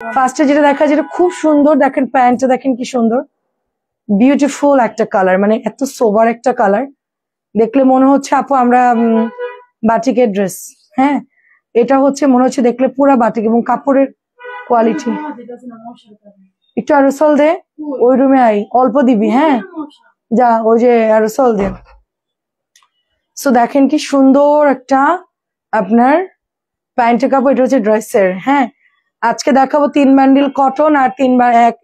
ফার্স্টে যেটা দেখা যেটা খুব সুন্দর, দেখেন প্যান্টটা দেখেন কি সুন্দর, বিউটিফুল একটা কালার, মানে এত সোবার একটা কালার, দেখলে মনে হচ্ছে আপু আমরা বাটিকের ড্রেস। হ্যাঁ, এটা হচ্ছে মনে হচ্ছে দেখলে পুরা বাটিক, এবং কাপড়ের কোয়ালিটি। একটু অ্যারোসল দে, ওই রুমে আই, অল্প দিবি। হ্যাঁ যা, ওই যে অ্যারোসল দে। সো দেখেন কি সুন্দর একটা আপনার প্যান্টের কাপড়, এটা হচ্ছে ড্রেসের। হ্যাঁ, আজকে দেখাবো 3 বান্ডিল কটন আর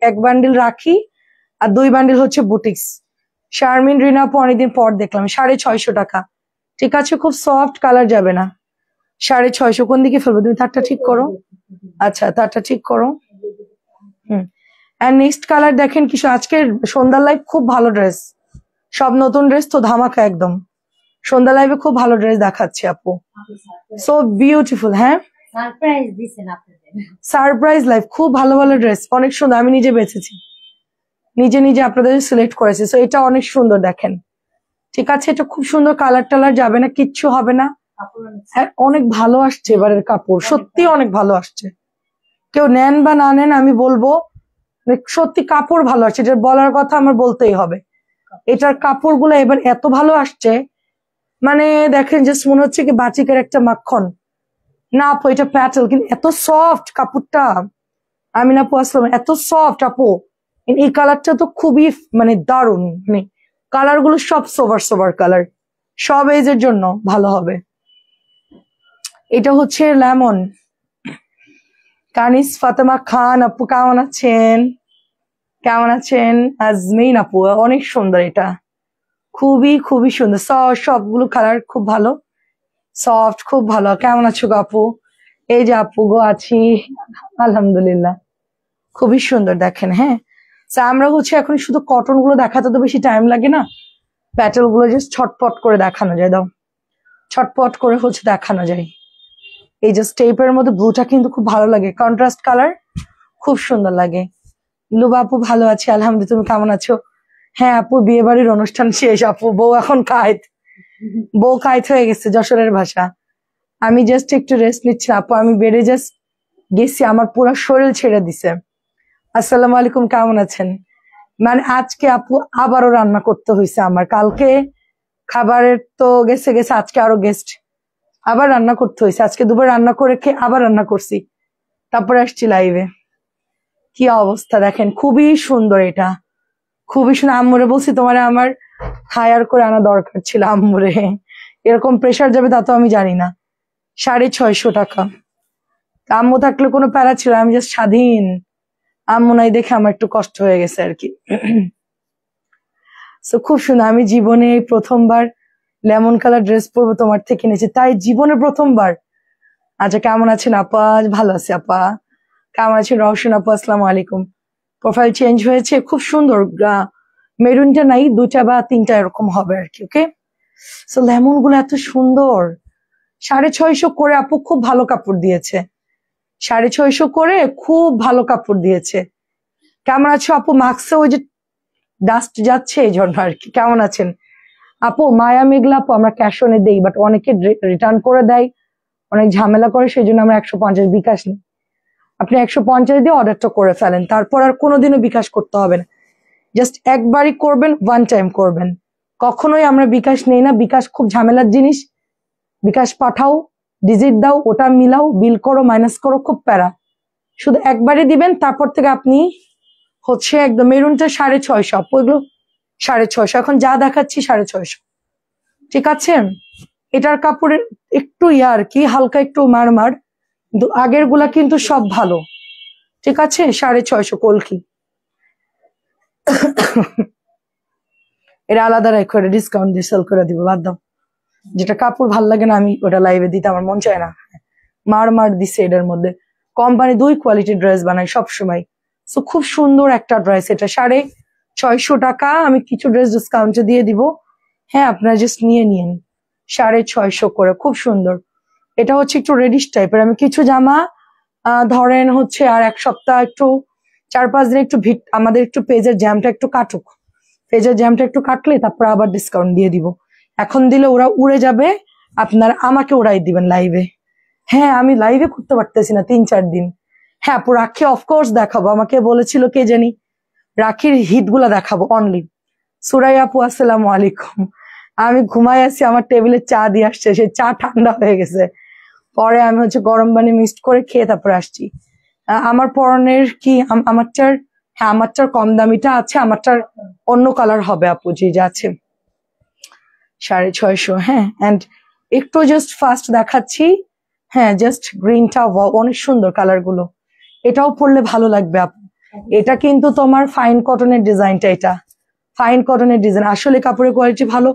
1 বান্ডিল রাখি আর 2 বান্ডিল হচ্ছে বুটিক্স। শারমিন রিনা আপু অনেকদিন পর দেখলাম, 650 টাকা। ঠিক আছে, খুব সফট কালার, যাবে না। 650। কোন দিকে ফেলবো তুমি? তারটা ঠিক করো। আচ্ছা, তারটা ঠিক করো। এন্ড নেক্সট কালার দেখেন কি, আজকে সন্ধ্যার লাইভ খুব ভালো ড্রেস, সব নতুন ড্রেস তো ধামাকা একদম। সন্ধ্যা লাইভে খুব ভালো ড্রেস দেখাচ্ছে আপু, সো বিউটিফুল। হ্যাঁ, সারপ্রাইজ দিছেন আপনাদের, সারপ্রাইজ লাইভ, খুব ভালো ভালো ড্রেস, অনেক সুন্দর। আমি নিজে বেছেছি, নিজে আপনাদের সিলেক্ট করেছি। সো এটা অনেক সুন্দর দেখেন। ঠিক আছে, এটা খুব সুন্দর, কালার টালার যাবে না, কিচ্ছু হবে না। অনেক ভালো আসছে এবারের কাপড়, সত্যি অনেক ভালো আসছে। কেউ নেন বা না নেন, আমি বলবো সত্যি কাপড় ভালো আসছে, এটা বলার কথা আমার বলতেই হবে। এটার কাপড়গুলো এবার এত ভালো আসছে, মানে দেখেন জাস্ট মনে হচ্ছে কি বাটিকের একটা মাখন। না আপু, এটা প্যাটেল, কিন্তু এত সফট কাপড়টা। আমিনা আপু আসলাম, এত সফট আপু। এই কালারটা তো খুবই মানে দারুণ, মানে কালার গুলো সব সোভার সোভার কালার, সব এজের জন্য ভালো হবে। এটা হচ্ছে লেমন। কানিস ফাতেমা খান আপু কেমন আছেন? কেমন আছেন? আজমিন আপু অনেক সুন্দর, এটা খুবই খুবই সুন্দর, সবগুলো কালার খুব ভালো, সফট, খুব ভালো। কেমন আছো গো আপু? এই যে আপু গো আছি, আলহামদুলিল্লাহ, খুবই সুন্দর দেখেন। হ্যাঁ, আমরা হচ্ছে এখন শুধু কটন গুলো দেখাতে তো বেশি টাইম লাগে না, প্যাটেল গুলো জাস্ট ছটপট করে দেখানো যায়। দাও, ছটপট করে হচ্ছে দেখানো যায়। এই যে স্টেপের মধ্যে ব্লুটা কিন্তু খুব ভালো লাগে, কন্ট্রাস্ট কালার, খুব সুন্দর লাগে। লুবা আপু ভালো আছি আলহামদুলিল্লাহ, তুমি কেমন আছো? হ্যাঁ আপু, বিয়ে বাড়ির অনুষ্ঠান শেষ আপু, বউ এখন কায়েত হয়ে গেছে, যশোরের ভাষা। আমি জাস্ট একটু রেস্ট নিচ্ছি আপু, আমি বেডে জাস্ট গেছি, আমার পুরো শরীর ছেড়ে দিছে। আসসালামু আলাইকুম, কেমন আছেন? মানে আজকে আপু আবারও রান্না করতে হয়েছে আমার, কালকে খাবারের তো গেছে, আজকে আরো গেস্ট, আবার রান্না করতে হয়েছে। আজকে দুবার রান্না করে খেয়ে আবার রান্না করছি, তারপরে আসছি লাইভে। কি অবস্থা দেখেন, খুবই সুন্দর, এটা খুবই সুন্দর। আম্মুরে বলছি তোমার আমার হায়ার করে আনা দরকার ছিল, আম্মুরে এরকম প্রেশার যাবে তা তো আমি জানি না। 650 টাকা। আম্মু থাকলে কোনো প্যারা ছিল, আমি জাস্ট স্বাধীন। আম্মু নাই দেখে আমার একটু কষ্ট হয়ে গেছে আর কি। তো খুব সুন্দর, আমি জীবনে প্রথমবার লেমন কালার ড্রেস পরবো তোমার থেকে কিনেছি, তাই জীবনে প্রথমবার। আচ্ছা, কেমন আছেন আপা? ভালো আছি আপা। কেমন আছেন রওশন আপু? আসসালামু আলাইকুম। প্রোফাইল চেঞ্জ হয়েছে, খুব সুন্দর, মেরুনটা নাই, 2টা বা 3টা এরকম হবে আর কি। ওকে, সো লেমন গুলো এত সুন্দর। 650 করে আপু, খুব ভালো কাপড় দিয়েছে। 650 করে খুব ভালো কাপড় দিয়েছে। কেমন আছো আপু? মাস্কে ওই যে ডাস্ট যাচ্ছে এই জন্য আর কি। কেমন আছেন আপু? মায়া মেঘলা আপু, আমরা ক্যাশ অনে দেই, বাট অনেকে রিটার্ন করে দেয়, অনেক ঝামেলা করে, সেই জন্য আমরা 150 বিকাশ নিই। আপনি 150 দিয়ে অর্ডারটা করে ফেলেন, তারপর আর কোনোদিনও বিকাশ করতে হবে না, জাস্ট একবারই করবেন, ওয়ান টাইম করবেন। কখনোই আমরা বিকাশ নেই না, বিকাশ খুব ঝামেলার জিনিস। বিকাশ পাঠাও, ডিজিট দাও, ওটা মিলাও, বিল করো, মাইনাস করো, খুব প্যারা। শুধু একবারই দিবেন, তারপর থেকে আপনি হচ্ছে একদম। মেরুনটা 650 আপু, এগুলো 650, এখন যা দেখাচ্ছি 650। ঠিক আছে, এটার কাপড়ের একটু আর কি হালকা একটু মারমার, কিন্তু আগের গুলা কিন্তু সব ভালো। ঠিক আছে, 650 কলকি। এটা আলাদা রাখো, এটা ডিসকাউন্ট দিয়ে সেল করে দিব, বাদ দাও। যেটা কাপড় ভাল লাগে না আমি ওটা লাইভে দিতে আমার মন চায় না। মার দিছে এটার মধ্যে। কোম্পানি 2 কোয়ালিটির ড্রেস বানায় সবসময়। তো খুব সুন্দর একটা ড্রেস, এটা 650 টাকা। আমি কিছু ড্রেস ডিসকাউন্টে দিয়ে দিব। হ্যাঁ, আপনারা জাস্ট নিয়ে নিন, 650 করে, খুব সুন্দর। এটা হচ্ছে একটু রেডিশ টাইপের। আমি কিছু জামা ধরেন হচ্ছে আর 1 সপ্তাহ, একটু 4-5 দিন একটু আমাদের একটু পেজের জ্যামটা একটু কাটুক, পেজের জ্যামটা একটু কাটলে তারপর আবার ডিসকাউন্ট দিয়ে দিব। এখন দিলে ওরা উড়ে যাবে, আপনারা আমাকে উড়াই দিবেন লাইভে। হ্যাঁ, আমি লাইভে করতে পারতেছি না 3-4 দিন। হ্যাঁ আপু রাখি অফকোর্স দেখাবো, আমাকে বলেছিল কে জানি রাখির হিট গুলা দেখাবো অনলি। সুরাই আপু আসসালামু আলাইকুম। আমি ঘুমাই আছি, আমার টেবিলে চা দিয়ে আসছে, সেই চা ঠান্ডা হয়ে গেছে, পরে আমি গরম পানি মিক্সড করে খেয়ে তারপরে আসছি। আমার পরনের কি আমারটার, হ্যাঁ আমারটার কম দামিটা আছে, আমারটার অন্য কালার হবে আপু, জি যা আছে 650। হ্যাঁ অ্যান্ড একটু জাস্ট ফাস্ট দেখাচ্ছি। হ্যাঁ জাস্ট গ্রিনটা অনেক সুন্দর কালার গুলো, এটাও পরলে ভালো লাগবে আপু। এটা কিন্তু তোমার ফাইন কটনের ডিজাইনটা, এটা ফাইন কটনের ডিজাইন, আসলে কাপড়ের কোয়ালিটি ভালো,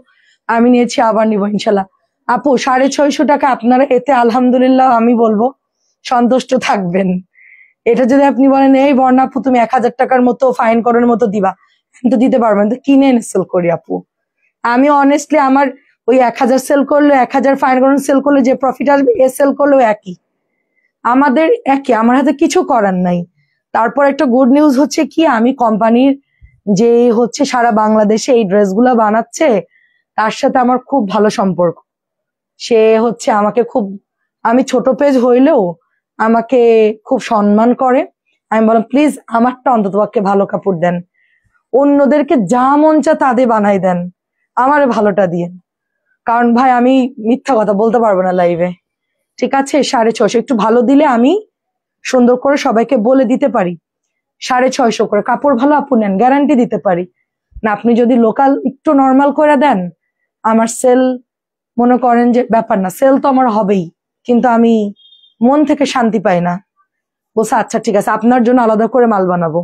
আমি নিয়েছি আবার নিবো ইনশাল্লাহ। আপু 650 টাকা আপনারা এতে আলহামদুলিল্লাহ আমি বলবো সন্তুষ্ট থাকবেন। এটা যদি আপনি বলেন এই বর্ণা আপু তুমি 1000 টাকার মতো ফাইন কটনের মতো দিবা, আমি তো দিতে পারবেন, তো কিনে এনে সেল করি আপু। আমি অনেস্টলি আমার ওই 1000 সেল করলে 1000 ফাইন কটন সেল করলে যে প্রফিট আসবে এ সেল করলেও একই, আমাদের একই, আমার হাতে কিছু করার নাই। তারপর একটা গুড নিউজ হচ্ছে কি, আমি কোম্পানির যে সারা বাংলাদেশে এই ড্রেসগুলো বানাচ্ছে তার সাথে আমার খুব ভালো সম্পর্ক। সে আমাকে খুব, আমি ছোট পেজ হইলেও আমাকে খুব সম্মান করে। আমি বললাম প্লিজ আমারটা অন্তত পক্ষে ভালো কাপড় দেন, অন্যদেরকে যা মন চা তাদের বানাই দেন, আমারে ভালোটা দিয়ে। কারণ ভাই আমি মিথ্যা কথা বলতে পারবো না লাইভে, ঠিক আছে? 650 একটু ভালো দিলে আমি সুন্দর করে সবাইকে বলে দিতে পারি 650 করে কাপড় ভালো আপু নেন, গ্যারান্টি দিতে পারি না। আপনি যদি লোকাল একটু নর্মাল করে দেন, আমার সেল মনে করেন যে ব্যাপার না, সেল তো আমার হবেই, কিন্তু আমি মন থেকে শান্তি পাই না। বলছে আচ্ছা ঠিক আছে আপনার জন্য আলাদা করে মাল বানাবো,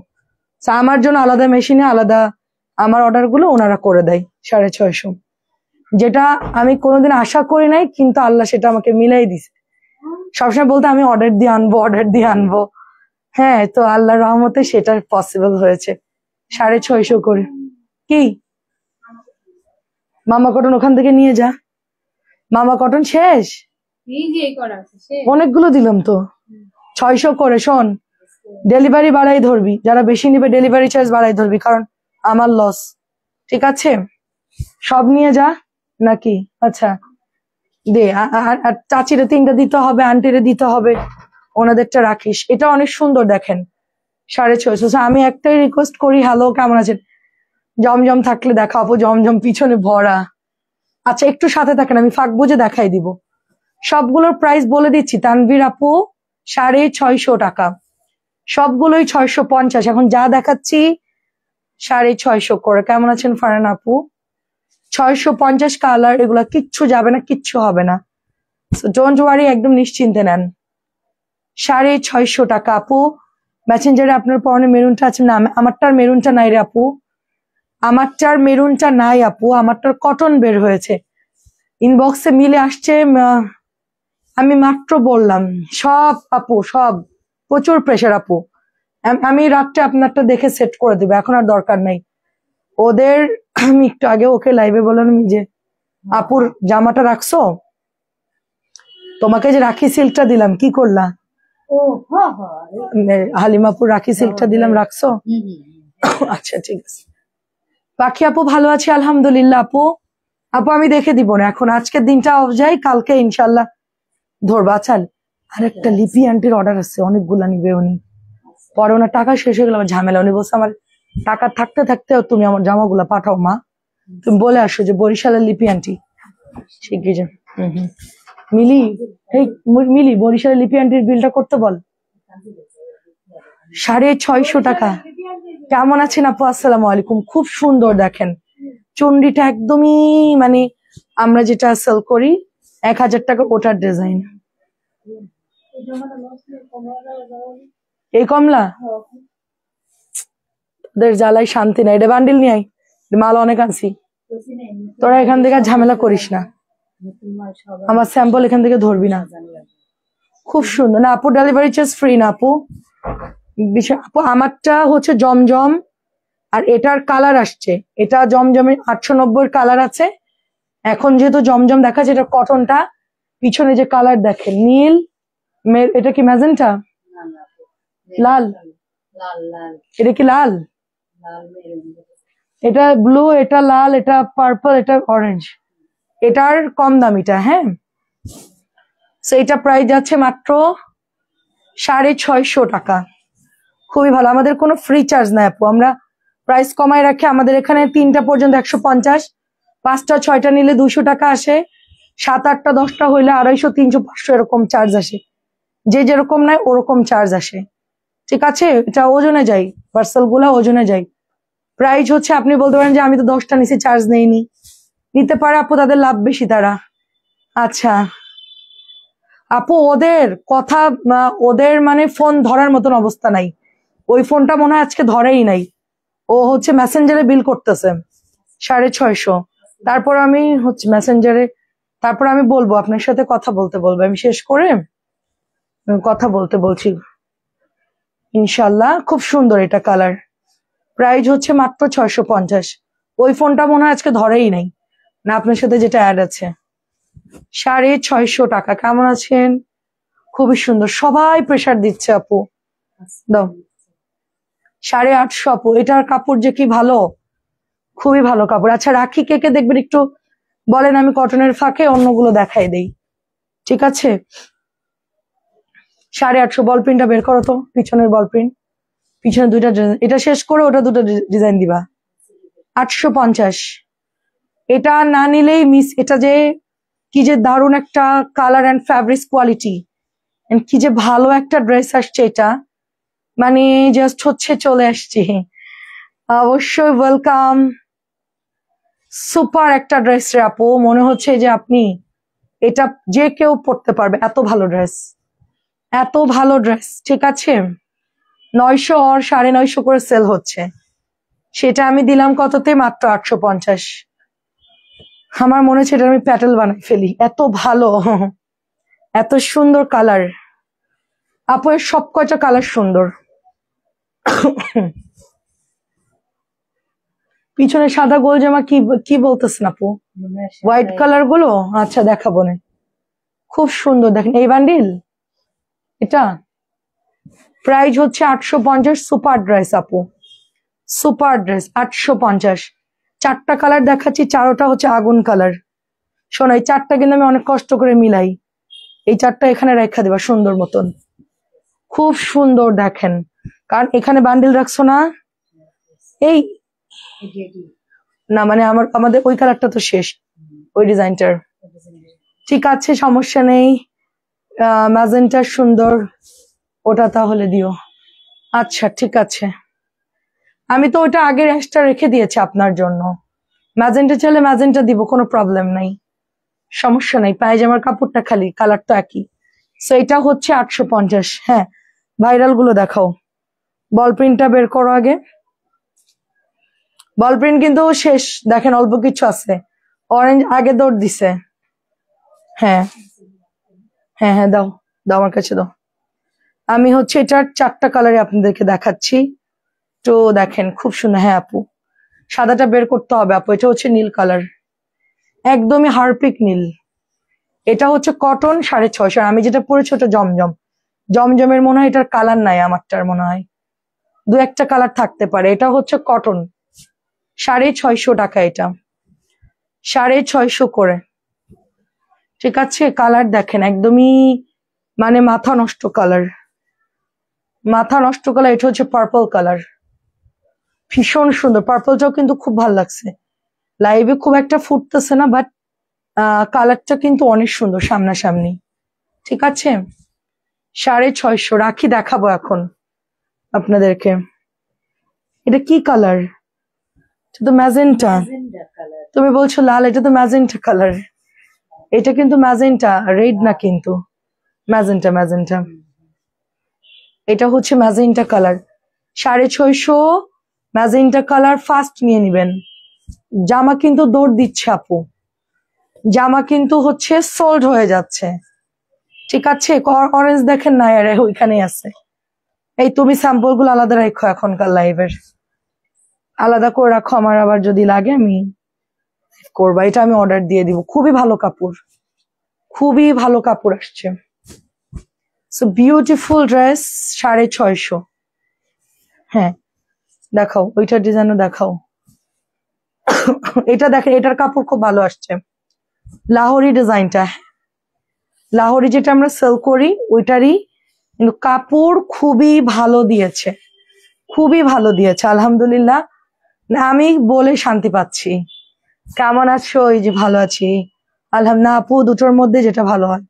আমার জন্য আলাদা মেশিনে আলাদা আমার অর্ডার গুলো ওনারা করে দেয় 650, যেটা আমি কোনোদিন আশা করি নাই, কিন্তু আল্লাহ সেটা আমাকে মিলাই দিছে। সবসময় বলতে আমি অর্ডার দিয়ে আনবো, অর্ডার দিয়ে আনবো, হ্যাঁ তো আল্লাহর রহমতে সেটা পসিবল হয়েছে 650 করে। কি মামা কটন ওখান থেকে নিয়ে যা, মামা কটন শেষ, অনেকগুলো দিলাম তো 600 করে। শোন ডেলিভারি বাড়াই ধরবি, যারা বেশি নিবে ডেলিভারি চার্জ বাড়াই ধরবি, কারণ আমার লস, ঠিক আছে? সব নিয়ে যা নাকি? আচ্ছা দে, আর চাচিরে 3টা দিতে হবে, আন্টিরে দিতে হবে, ওনাদেরটা রাখিস। এটা অনেক সুন্দর দেখেন 650। আমি একটাই রিকোয়েস্ট করি, হ্যালো কেমন আছেন, জমজম থাকলে দেখা আপু, জমজম পিছনে ভরা। আচ্ছা একটু সাথে থাকেন, আমি ফাঁক বুঝে দেখাই দিব। সবগুলোর প্রাইস বলে দিচ্ছি, তানভীর আপু 650 টাকা, সবগুলোই 650। এখন যা দেখাচ্ছি 650 করে। কেমন আছেন ফারহান আপু? 650 কালার, এগুলা কিচ্ছু যাবে না, কিচ্ছু হবে না, ডোন্ট ওয়ারি, একদম নিশ্চিন্তে নেন। 650 টাকা আপু। মেসেঞ্জারে আপনার পরনে মেরুনটা আছে না? আমারটার মেরুনটা নাই রে আপু, আমারটার মেরুনটা নাই আপু, আমারটার কটন বের হয়েছে, ইনবক্সে মিলে আসছে, আমি মাত্র বললাম। সব আপু সব প্রচুর প্রেশার আপু, আমি রাত্রে আপনারটা দেখে সেট করে দিব, এখন আর দরকার নাই ওদের। আমি একটু আগে ওকে লাইভে বললাম যে আপুর জামাটা রাখছো, তোমাকে যে রাখি সিল্কটা দিলাম কি করলা? হালিমাপুর রাখি সিল্কটা দিলাম, রাখছো? আচ্ছা ঠিক আছে। বাকি আপু ভালো আছি আলহামদুলিল্লাহ। আপু আপু আমি দেখে দিব না এখন, আজকের দিনটা অফ যায়, কালকে ইনশাল্লাহ ধরবা। চাল আর একটা লিপি আন্টির অর্ডার আছে, অনেকগুলা নিবে উনি, পরে ওনার টাকা শেষ হয়ে গেল, আমার ঝামেলা। উনি বলছে আমার টাকা থাকতে থাকতে তুমি আমার জামাগুলা পাঠাও মা, তুমি বলে আসো যে বরিশালের লিপি আন্টি। ঠিকই যে মিলি, এই মিলি বরিশালের লিপি আন্টির বিলটা করতে বল। 650 টাকা। কেমন আছেন আপু? আসসালামু আলাইকুম। খুব সুন্দর দেখেন চুন্ডিটা, একদমই মানে আমরা যেটা সেল করি 1000 টাকা, ওটার ডিজাইন। এই কমলা তোদের জ্বালাই শান্তি নাই, এটা বান্ডিল নিয়ে আই, মাল অনেক আনছি, তোরা এখান থেকে ঝামেলা করিস না, আমার স্যাম্পল এখান থেকে ধরবি না। খুব সুন্দর না আপু, ডেলিভারি চার্জ ফ্রি না আপু। আপু আমারটা জমজম, আর এটার কালার আসছে, এটা জমজমের 890 কালার আছে। এখন যেহেতু জমজম দেখাচ্ছে, এটা কটনটা, পিছনে যে কালার দেখেন নীল, এটা কি ম্যাজেন্টা, লাল, এটা কি লাল, এটা ব্লু, এটা লাল, এটা পার্পল, এটা অরেঞ্জ, এটার কম দামিটা। হ্যাঁ এটা প্রাইস যাচ্ছে মাত্র 650 টাকা, খুবই ভালো। আমাদের কোনো ফ্রি চার্জ নাই আপু, আমরা প্রাইস কমায় রাখি। আমাদের এখানে 3টা পর্যন্ত 150, 5টা 6টা নিলে 200 টাকা আসে, 7 8টা 10টা হইলে 250 300 500 এরকম চার্জ আসে। যে যেরকম নাই ওরকম চার্জ আসে, ঠিক আছে। এটা ওজনে যাই, পার্সেল গুলা ওজনে যাই। প্রাইস হচ্ছে আপনি বলতে পারেন যে আমি তো 10টা নিচে চার্জ নেইনি, নিতে পারে আপু, তাদের লাভ বেশি তারা। আচ্ছা আপু, ওদের কথা ওদের মানে ফোন ধরার মতন অবস্থা নাই। ওই ফোনটা মনে হয় আজকে ধরেই নাই। ও হচ্ছে মেসেঞ্জারে বিল করতেছে 650। তারপর আমি হচ্ছে মেসেঞ্জারে, তারপর আমি বলবো আপনার সাথে কথা বলতে বলবো, আমি শেষ করে কথা বলতে বলছি ইনশাল্লাহ। খুব সুন্দর এটা কালার, প্রাইস হচ্ছে মাত্র 650। ওই ফোনটা মনে হয় আজকে ধরেই নাই না, আপনার সাথে যেটা অ্যাড আছে। 650 টাকা। কেমন আছেন? খুবই সুন্দর, সবাই প্রেসার দিচ্ছে আপু, দাও। 850 আপু, এটার কাপড় যে কি ভালো, খুবই ভালো কাপড়। আচ্ছা রাখি, কে কে দেখবেন একটু বলেন, আমি কটনের ফাঁকে অন্যগুলো দেখাই দেই, ঠিক আছে। 850 বল প্রিন্টটা বের করো তো, পিছনের বল প্রিন্ট, পিছনে 2টা ডিজাইন। এটা শেষ করে ওটা 2টা ডিজাইন দিবা। 850, এটা না নিলেই মিস। এটা যে কি যে দারুণ একটা কালার অ্যান্ড ফ্যাব্রিক্স কোয়ালিটি, কি যে ভালো একটা ড্রেস আসছে এটা, মানে জাস্ট হচ্ছে চলে আসছে। অবশ্যই ওয়েলকাম, সুপার একটা ড্রেস রে আপু, মনে হচ্ছে যে আপনি এটা যে কেউ পড়তে পারবে, এত ভালো ড্রেস, এত ভালো ড্রেস, ঠিক আছে। 900 আর 950 করে সেল হচ্ছে, সেটা আমি দিলাম কততে, মাত্র 850। আমার মনে হচ্ছে এটা আমি প্যাটেল বানাই ফেলি, এত ভালো, এত সুন্দর কালার আপু, এর সব কয়টা কালার সুন্দর। পিছনে সাদা গোল জামা, কি কি বলতেছেন আপু? হোয়াইট কালার গুলো, আচ্ছা দেখাবো না, খুব সুন্দর। দেখেন এই বান্ডিল, এটা প্রাইস হচ্ছে 850। সুপার ড্রেস আপু, সুপার ড্রেস 850। 4টা কালার দেখাচ্ছি, 4টা হচ্ছে আগুন কালার। শোনো, এই 4টা কিন্তু আমি অনেক কষ্ট করে মিলাই, এই 4টা এখানে রেখা দেবা সুন্দর মতন, খুব সুন্দর দেখেন। কারণ এখানে বান্ডিল রাখছো না, এই না মানে আমাদের ওই কালারটা তো শেষ, ওই ডিজাইনটার, ঠিক আছে সমস্যা নেই। ম্যাজেন্টা সুন্দর, ওটা তাহলে দিও। আচ্ছা ঠিক আছে, আমি তো ওটা আগের এক্সট্রা রেখে দিয়েছি আপনার জন্য। ম্যাজেন্টা চাইলে ম্যাজেন্টা দিব, কোনো প্রবলেম নাই, সমস্যা নাই। পায়জামার কাপড়টা খালি কালার তো একই। সো এটা হচ্ছে 850। হ্যাঁ, ভাইরাল গুলো দেখাও, বল প্রিন্টটা বের করো আগে। বল প্রিন্ট কিন্তু শেষ, দেখেন অল্প কিছু আছে। অরেঞ্জ আগে দৌড় দিছে। হ্যাঁ হ্যাঁ হ্যাঁ, দাও দাও আমার কাছে দাও। আমি হচ্ছে এটার 4টা কালারে আপনাদেরকে দেখাচ্ছি, তো দেখেন খুব সুন্দর। হ্যাঁ আপু, সাদাটা বের করতে হবে আপু, এটা হচ্ছে নীল কালার, একদমই হারপিক নীল। এটা হচ্ছে কটন 650। আমি যেটা পরেছি ওটা জমজম, জমজমের মনে হয় এটার কালার নাই, আমারটার মনে হয় 2-1টা কালার থাকতে পারে। এটা হচ্ছে কটন, 650 টাকা, এটা 650 করে, ঠিক আছে। কালার দেখেন একদমই মানে মাথা নষ্ট কালার, মাথা নষ্ট কালার। এটা হচ্ছে পার্পল কালার, ভীষণ সুন্দর। পার্পলটাও কিন্তু খুব ভালো লাগছে, লাইভে খুব একটা ফুটতেছে না, বাট কালারটা কিন্তু অনেক সুন্দর সামনাসামনি, ঠিক আছে। 650 রাখি, দেখাবো এখন আপনাদেরকে। এটা কি কালার? এটা তো ম্যাজেন্টা, তুমি বলছো লাল, এটা তো ম্যাজেন্টা কালার। এটা কিন্তু ম্যাজেন্টা, রেড না কিন্তু, ম্যাজেন্টা ম্যাজেন্টা। এটা হচ্ছে magenta colour, 650 magenta colour. First নিয়ে নিবেন। জামা কিন্তু দৌড় দিচ্ছে আপু, জামা কিন্তু হচ্ছে সোল্ড হয়ে যাচ্ছে, ঠিক আছে। অরেঞ্জ দেখেন না, আরে ওইখানেই আছে। এই তুমি স্যাম্পল গুলো আলাদা রাখো, এখনকার লাইভের আলাদা করে রাখো, আমার আবার যদি লাগে আমি করবা। এটা আমি অর্ডার দিয়ে দিব, খুবই ভালো কাপড়, খুবই ভালো কাপড় আসছে। So beautiful dress, 650। হ্যাঁ দেখাও, ওইটার ডিজাইনও দেখাও। এটা দেখেন, এটার কাপড় খুব ভালো আসছে, লাহোরি ডিজাইনটা, লাহোরি যেটা আমরা সেল করি ওইটারই কিন্তু কাপড় খুবই ভালো দিয়েছে, খুবই ভালো দিয়েছে আলহামদুলিল্লাহ। আমি বলে শান্তি পাচ্ছি। কেমন আছো? এই যে ভালো আছি আলহামদুলিল্লাহ আপু, দুটোর মধ্যে যেটা ভালো হয়।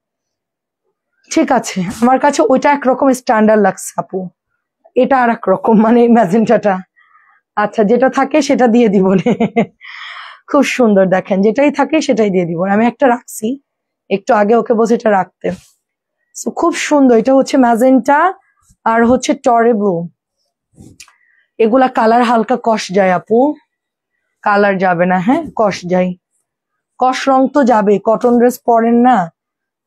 ঠিক আছে, আমার কাছে ওইটা একরকম স্ট্যান্ডার্ড লাগছে আপু, এটা আর একরকম, মানে ম্যাজেন্টাটা। আচ্ছা, যেটা থাকে সেটা দিয়ে দিব নে। খুব সুন্দর, দেখেন যেটাই থাকে সেটাই দিয়ে দিব। আমি একটা রাখছি, একটু আগে ওকে বসে এটা রাখতে। So, খুব সুন্দর। এটা হচ্ছে ম্যাজেন্টা আর হচ্ছে টরে ব্লু। এগুলা কালার হালকা কষ যায় আপু, কালার যাবে না। হ্যাঁ, কষ যায়, কষ রং তো যাবে। কটন ড্রেস পরেন না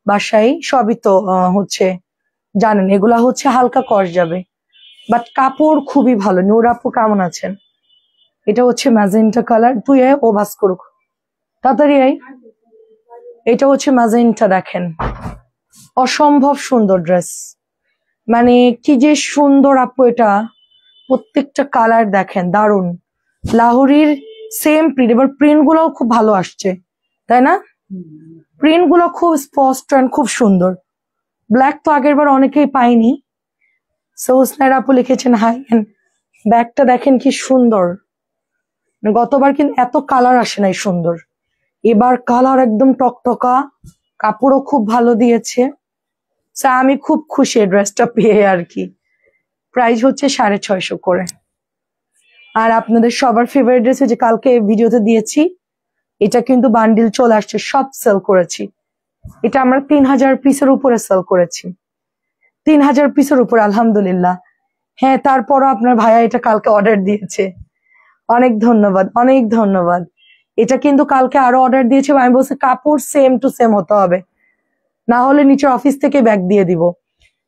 বাসায়, সবই তো হচ্ছে জানেন, এগুলা হচ্ছে হালকা কষ যাবে, বাট কাপড় খুবই ভালো। নূর আপু কেমন আছেন? এটা হচ্ছে ম্যাজেন্টা কালার। তুই ও ভাস করুক তাড়াতাড়ি আই। এটা হচ্ছে ম্যাজেন্টা, দেখেন অসম্ভব সুন্দর ড্রেস, মানে কি যে সুন্দর আপু। এটা প্রত্যেকটা কালার দেখেন দারুন। লাহোরির সেম প্রিন্ট, এবার প্রিন্ট গুলাও খুব ভালো আসছে, তাই না? প্রিন্ট গুলো খুব স্পষ্ট এন্ড খুব সুন্দর। ব্ল্যাক তো আগের বার অনেকেই পাইনি। হোসনার আপু লিখেছেন হাই, ব্যাগটা দেখেন কি সুন্দর। গতবার কিন্তু এত কালার আসে নাই সুন্দর, এবার কালার একদম টকটকা, কাপড়ও খুব ভালো দিয়েছে। আমি খুব খুশি এই ড্রেসটা পেয়ে আর কি। প্রাইস হচ্ছে 650 করে। আর আপনাদের সবার ফেভারিট ড্রেস যে কালকে ভিডিওতে দিয়েছি, এটা কিন্তু বান্ডিল চলে আসছে, সব সেল করেছি। এটা আমরা 3000 পিসের উপরে সেল করেছি, 3000 পিসের উপর আলহামদুলিল্লাহ। হ্যাঁ, তারপরও আপনার ভাইয়া এটা কালকে অর্ডার দিয়েছে, অনেক ধন্যবাদ, অনেক ধন্যবাদ। এটা কিন্তু কালকে আরো অর্ডার দিয়েছে। আমি বলছি কাপড় সেম টু সেম হতে হবে, না হলে নিচের অফিস থেকে ব্যাগ দিয়ে দিব।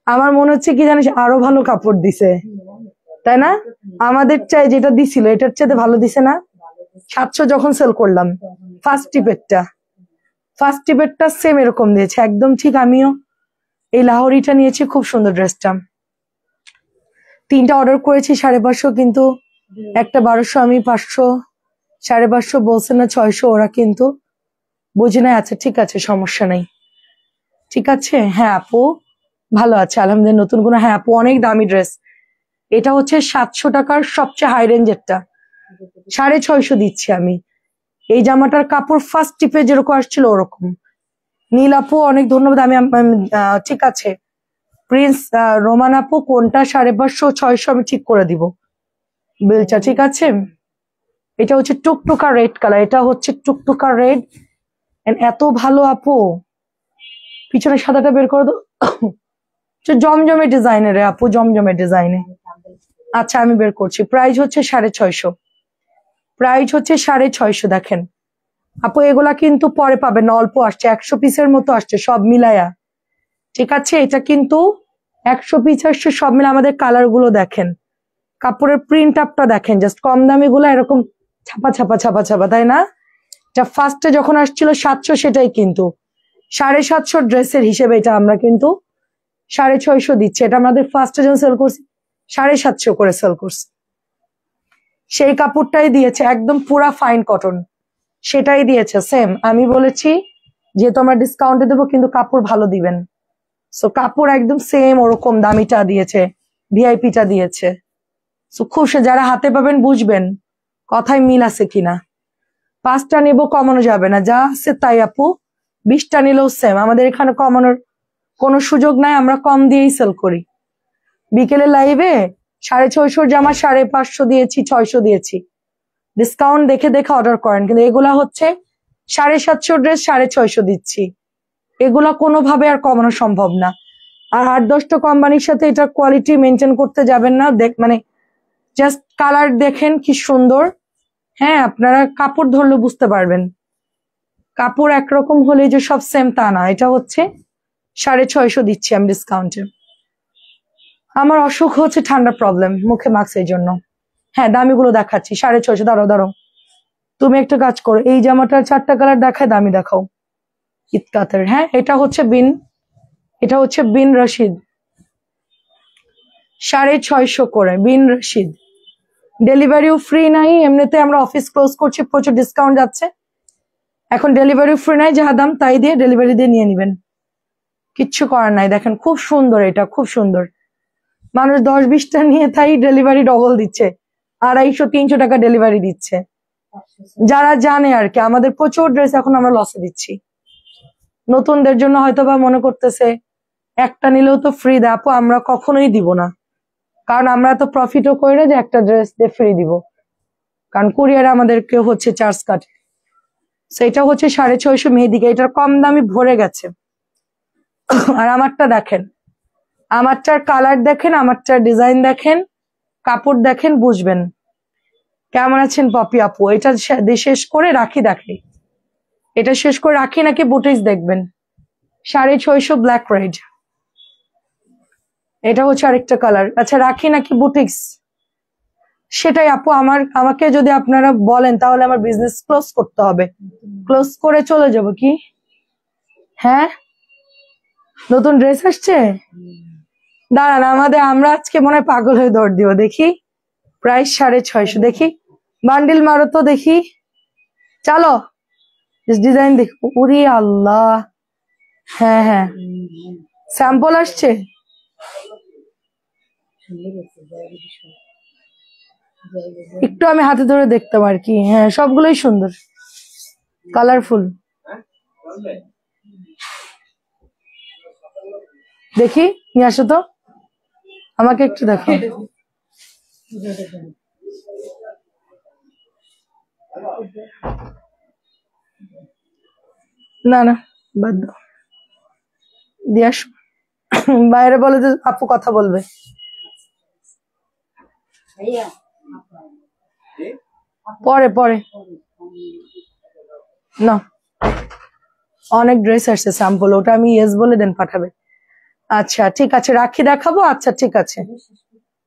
আমার মনে হচ্ছে কি জানিস, আরো ভালো কাপড় দিছে, তাই না? আমাদের চাই যেটা দিছিল এটার চাইতে ভালো দিছে না? 700 যখন সেল করলাম ফার্স্ট টিপেরটা সেম এরকম দিয়েছে, একদম ঠিক। আমিও এই লাহোরিটা নিয়েছি, খুব সুন্দর ড্রেসটা। 3টা অর্ডার করেছি 550, কিন্তু একটা 1200, আমি 500, 550 বলছে না 600, ওরা কিন্তু বুঝে নাই। আচ্ছা ঠিক আছে, সমস্যা নাই, ঠিক আছে। হ্যাঁ আপু ভালো আছে আলহামদুলিল্লাহ। নতুন কোনো? হ্যাঁ আপু, অনেক দামি ড্রেস। এটা হচ্ছে 700 টাকার সবচেয়ে হাই রেঞ্জেরটা, 650 দিচ্ছি আমি। এই জামাটার কাপড় ফার্স্ট টিপে যেরকম আসছিল ওরকম। নীল আপু অনেক ধন্যবাদ। ঠিক আছে প্রিন্স রোমান আপু, কোনটা 550 600 আমি ঠিক করে দিব বিলটা, ঠিক আছে। এটা হচ্ছে টুকটুকা রেড কালার, এটা হচ্ছে টুকটুকা রেড, এত ভালো আপু। পিছনে সাদাটা বের করে দাও। জমজমে ডিজাইনের আপু, জমজমে ডিজাইনে। আচ্ছা আমি বের করছি। প্রাইস হচ্ছে 650, প্রাইস হচ্ছে 650। দেখেন আপু, এগুলা কিন্তু পরে পাবেন না, অল্প আসছে, 100 পিসের মতো আসছে সব মিলায়া, ঠিক আছে। এটা কিন্তু 100 পিস আসছে সব মিলে। আমাদের কালার গুলো দেখেন, কাপড়ের প্রিন্ট আপটা দেখেন, জাস্ট কম দামি গুলো এরকম ছাপা ছাপা ছাপা ছাপা, তাই না? এটা ফার্স্টে যখন আসছিল 700, সেটাই কিন্তু 750 ড্রেসের হিসেবে এটা আমরা কিন্তু 650 দিচ্ছি। এটা আমাদের ফার্স্টে যখন সেল করছি 750 করে সেল করছি। সেই কাপড়টাই দিয়েছে, একদম পুরা ফাইন কটন, সেটাই দিয়েছে সেম। আমি বলেছি যেহেতু আমরা ডিসকাউন্টে দেবো, কিন্তু কাপড় ভালো দিবেন। সো কাপড় একদম সেম ওরকম দামিটা দিয়েছে, ভিআইপিটা দিয়েছে। সো খুব, যারা হাতে পাবেন বুঝবেন কথায় মিল আছে কিনা। 5টা নেবো, কমানো যাবে না, যা আছে তাই আপু। 20টা নিলেও সেম, আমাদের এখানে কমানোর কোনো সুযোগ নাই, আমরা কম দিয়েই সেল করি। বিকেলে লাইভে 650 জামা 550 দিয়েছি, 600 দিয়েছি। ডিসকাউন্ট দেখে দেখে অর্ডার করেন, কিন্তু এগুলা হচ্ছে 750 ড্রেস 650 দিচ্ছি। এগুলা কোনোভাবে আর কমানো সম্ভব না। আর 8-10টা কোম্পানির সাথে এটা কোয়ালিটি মেনটেন করতে যাবেন না। মানে জাস্ট কালার দেখেন কি সুন্দর। হ্যাঁ, আপনারা কাপড় ধরলে বুঝতে পারবেন, কাপড় একরকম হলে যে সব সেম তা না। এটা হচ্ছে 650 দিচ্ছি আমি ডিসকাউন্টে। আমার অসুখ হচ্ছে ঠান্ডা প্রবলেম, মুখে মাস্ক, এই জন্য। হ্যাঁ, দামিগুলো দেখাচ্ছি 650। দাঁড়াও, তুমি একটা কাজ করো, এই জামাটার 4টা কালার দেখায়, দামি দেখাও। ইতকাতের, হ্যাঁ এটা হচ্ছে বিন রশিদ, 650 করে বিন রশিদ। ডেলিভারিও ফ্রি নাই, এমনিতে আমরা অফিস ক্লোজ করছি, প্রচুর ডিসকাউন্ট যাচ্ছে। এখন ডেলিভারি ফ্রি নাই, যা দাম তাই দিয়ে ডেলিভারি দিয়ে নিয়ে নিবেন। কিচ্ছু করার নাই। দেখেন খুব সুন্দর, এটা খুব সুন্দর। মানুষ 10-20টা নিয়ে তাই ডেলিভারি ডবল দিচ্ছে, 250-300 টাকা ডেলিভারি দিচ্ছে। যারা জানে আর কি, আমাদের প্রচুর ড্রেস এখন আমরা লসে দিচ্ছি। নতুনদের জন্য হয়তো বা মনে করতেছে একটা নিলেও তো ফ্রি দেয়। আপু আমরা কখনোই দিব না, কারণ আমরা তো প্রফিটও করি না যে একটা ড্রেস দিয়ে ফ্রি দিব, কারণ কুরিয়ারে আমাদেরকে হচ্ছে চার্জ কাটে। সেটা হচ্ছে 650 মেহেদিকে, এটার কম দামি ভরে গেছে। আর আমারটা দেখেন, আমারটার কালার দেখেন, আমারটার ডিজাইন দেখেন, কাপড় দেখেন, বুঝবেন। কেমন আছেন পপি আপু? এটা শেষ করে রাখি দেখে, এটা শেষ করে রাখি নাকি বুটিক্স দেখবেন। 650 ব্ল্যাক রেড, এটা হচ্ছে আরেকটা কালার। আচ্ছা রাখি নাকি বুটিক্স, সেটাই আপু। আমাকে যদি আপনারা বলেন তাহলে আমার বিজনেস ক্লোজ করতে হবে, ক্লোজ করে চলে যাব কি? হ্যাঁ নতুন ড্রেস আসছে, দাঁড়ান আমরা আজকে মনে হয় পাগল হয়ে দৌড় দিব। দেখি প্রাইস 650, দেখি বান্ডিল মারো তো দেখি, চলো ডিজাইন দেখো। উরি আল্লাহ, হ্যাঁ হ্যাঁ স্যাম্পল আসছে। একটু আমি হাতে ধরে দেখতাম আর কি। হ্যাঁ সবগুলোই সুন্দর, কালারফুল। দেখি নিয়ে আসো তো, আমাকে একটু দেখো। না না বাদ দাও, দিয়ে আসো। বাইরে বলে যে আপু কথা বলবে। পরে পরে না, অনেক ড্রেস আসছে স্যাম্পল, ওটা আমি ইয়েস বলে দেন পাঠাবে। আচ্ছা ঠিক আছে রাখি দেখাবো। আচ্ছা ঠিক আছে।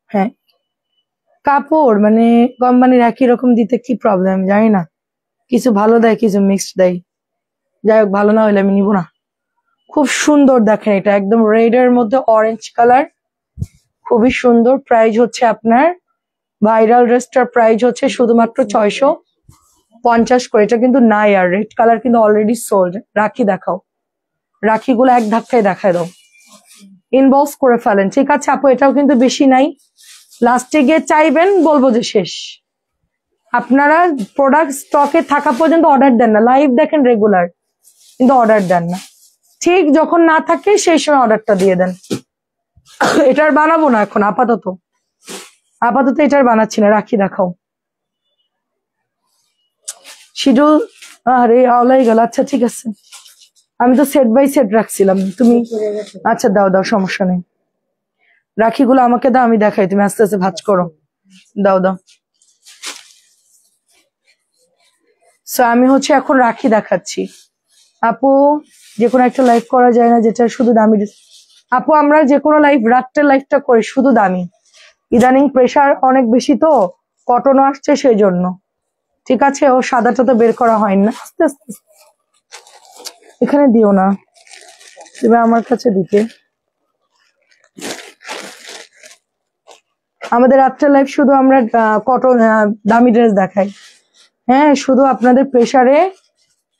হ্যাঁ কাপড় মানে কোম্পানির একই রকম দিতে কি প্রবলেম জানি না, কিছু ভালো দেয় কিছু মিক্সড দেয়। যাই হোক ভালো না হলে আমি নিব না। খুব সুন্দর দেখেন, এটা একদম রেড এর মধ্যে অরেঞ্জ কালার, খুবই সুন্দর। প্রাইস হচ্ছে আপনার, ভাইরাল ড্রেসটার প্রাইস হচ্ছে শুধুমাত্র 650 করে। এটা কিন্তু নাই আর, রেড কালার কিন্তু অলরেডি সোল্ড। রাখি দেখাও, রাখিগুলো এক ধাক্কায় দেখায় দাও, ইনবক্স করে ফেলেন। ঠিক আছে আপু, এটাও কিন্তু বেশি নাই, লাস্টে গিয়ে চাইবেন বলবো যে শেষ। আপনারা প্রোডাক্ট স্টকে থাকা পর্যন্ত অর্ডার দেন না, লাইভ দেখেন রেগুলার কিন্তু অর্ডার দেন না। ঠিক যখন না থাকে সেই সময় অর্ডারটা দিয়ে দেন। এটার বানাবো না এখন, আপাতত এটার বানাচ্ছি না। রাখি দেখাও, শিডিউল আরে আওলাই গেল। আচ্ছা ঠিক আছে, আমি তো সেট বাই সেট রাখছিলাম। তুমি আচ্ছা দাও দাও, সমস্যা নেই। রাখিগুলো আমাকে দাও, আমি দেখাই, তুমি আস্তে আস্তে ভাঁজ করো। দাও দাও। সো আমি হচ্ছে এখন রাখি দেখাচ্ছি। আপু যে কোনো একটা লাইভ করা যায় না যেটা শুধু দামি? আপু আমরা যে কোনো লাইভ, রাত্রের লাইভটা করি শুধু দামি। ইদানিং প্রেশার অনেক বেশি তো, কটনও আসছে সেই জন্য। ঠিক আছে, ও সাদাটা তো বের করা হয় না। আস্তে আস্তে এখানে দিও না, তুমি আমার কাছে দিতে। আমাদের রাত্রের লাইভ শুধু আমরা কটন দামি ড্রেস দেখাই। হ্যাঁ শুধু আপনাদের প্রেশারে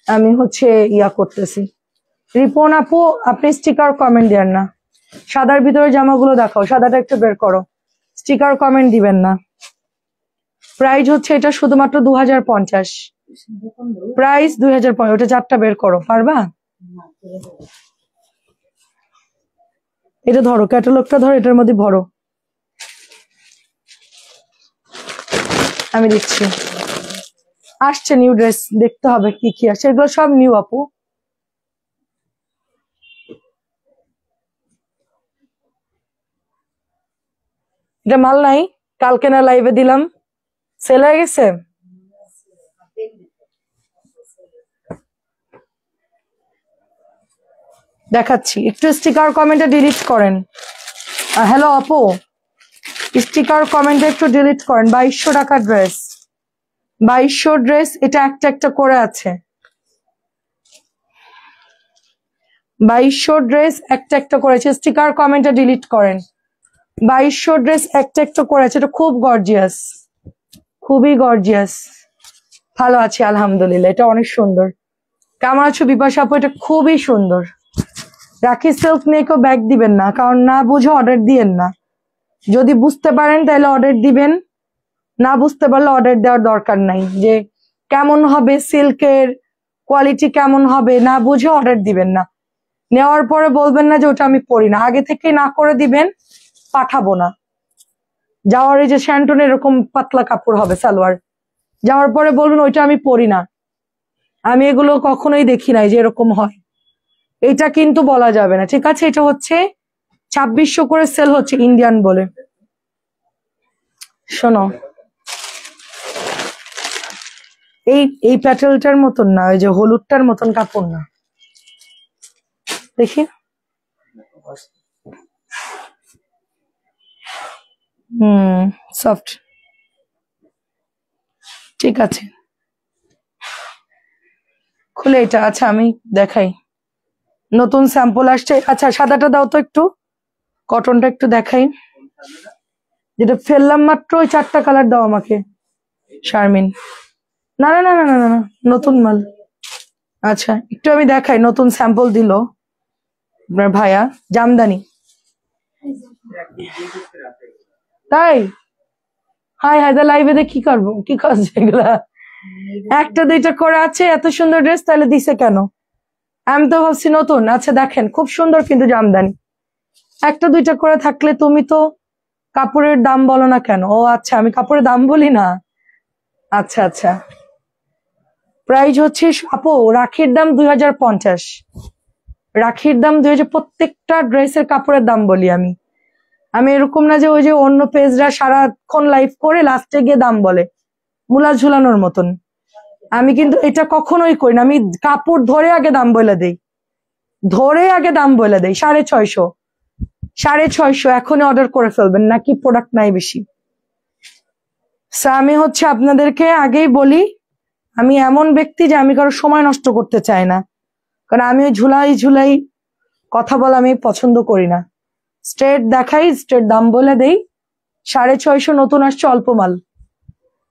আমি হচ্ছে ইয়া করতেছি। রিপন আপু আপনি স্টিকার কমেন্ট দেন না, সাদার ভিতরে জামাগুলো দেখাও, সাদাটা একটু বের করো, স্টিকার কমেন্ট দিবেন না। প্রাইস হচ্ছে এটা শুধুমাত্র 2050, প্রাইস 2050। ওটা 4টা বের করো, পারবা? এটা ধরো, ক্যাটালগটা ধরো, এটার মধ্যে ভরো, আমি দিচ্ছি। আসছে নিউ ড্রেস, দেখতে হবে কি কি আসছে, এগুলো সব নিউ আপু। এটা মাল নাই, কালকে না লাইভে দিলাম, সেল হয়ে গেছে। দেখাচ্ছি, একটু স্টিকার কমেন্টে ডিলিট করেন। হ্যালো আপু, স্টিকার কমেন্টে একটু ডিলিট করেন। 2200 টাকার ড্রেস, 2200 ড্রেস, এটা একটা একটা করে আছে। 2200 ড্রেস একটা একটা করেছে, স্টিকার কমেন্টে ডিলিট করেন। 2200 ড্রেস একটা একটা করেছে, এটা খুব গর্জিয়াস, খুবই গর্জিয়াস। ভালো আছি আলহামদুলিল্লাহ, এটা অনেক সুন্দর। কেমন আছো বিপাশা আপু? এটা খুবই সুন্দর, রাখি সিল্ক নিয়ে কেউ ব্যাগ দিবেন না, কারণ না বুঝে অর্ডার দিয়েন না। যদি বুঝতে পারেন তাহলে অর্ডার দিবেন, না বুঝতে পারলে অর্ডার দেওয়ার দরকার নাই। যে কেমন হবে সিল্কের কোয়ালিটি কেমন হবে না বুঝে অর্ডার দিবেন না। নেওয়ার পরে বলবেন না যে ওটা আমি পরি না, আগে থেকে না করে দিবেন, পাঠাবো না। যাওয়ার এই যে শ্যান্টন এরকম পাতলা কাপড় হবে সালোয়ার, যাওয়ার পরে বলবেন ওইটা আমি পরি না, আমি এগুলো কখনোই দেখি নাই যে এরকম হয়। এটা কিন্তু বলা যাবে না, ঠিক আছে? এটা হচ্ছে 2600 করে সেল হচ্ছে ইন্ডিয়ান বলে। শোনো, এই প্যাটেলটার মতন না, ওই যে হলুদটার মতন কাপড় না, দেখি। সফট, ঠিক আছে। খুলে এটা, আচ্ছা আমি দেখাই, নতুন স্যাম্পল আসছে। আচ্ছা সাদাটা দাও তো একটু, কটনটা একটু দেখাই, যেটা ফেললাম মাত্র, ওই 4টা কালার দাও আমাকে শারমিন। না না না না না না, নতুন মাল। আচ্ছা একটু আমি দেখাই, নতুন স্যাম্পল দিল আপনার ভাইয়া, জামদানি। তাই হাই হায়দা লাইভে কি করবো, কি করছে এগুলা? একটা দুইটা করে আছে, এত সুন্দর ড্রেস, তাহলে দিছে কেন? আমি তো ভাবছি নতুন। আচ্ছা দেখেন, খুব সুন্দর কিন্তু জামদানি। একটা দুইটা করে থাকলে তুমি তো কাপড়ের দাম বলো না কেন? ও আচ্ছা, আমি কাপড়ের দাম বলি না। আচ্ছা আচ্ছা, প্রাইস হচ্ছে আপু, রাখির দাম 2050, রাখির দাম 2000। প্রত্যেকটা ড্রেসের কাপড়ের দাম বলি আমি। আমি এরকম না যে ওই যে অন্য পেজরা সারাক্ষণ লাইভ করে লাস্টে গিয়ে দাম বলে মুলা ঝুলানোর মতন। আমি কিন্তু এটা কখনোই করি না, আমি কাপড় ধরে আগে দাম বলে দেই, ধরে আগে দাম বলে দেই। 650, 650 এখনই অর্ডার করে ফেলবেন, নাকি প্রোডাক্ট নাই বেশি। আমি হচ্ছে আপনাদেরকে আগেই বলি, আমি এমন ব্যক্তি যে আমি কারো সময় নষ্ট করতে চাই না, কারণ আমি ওই ঝুলাই ঝুলাই কথা বলা আমি পছন্দ করি না। স্ট্রেট দেখাই, স্ট্রেট দাম বলে দেই। 650 নতুন আসছে, অল্প মাল,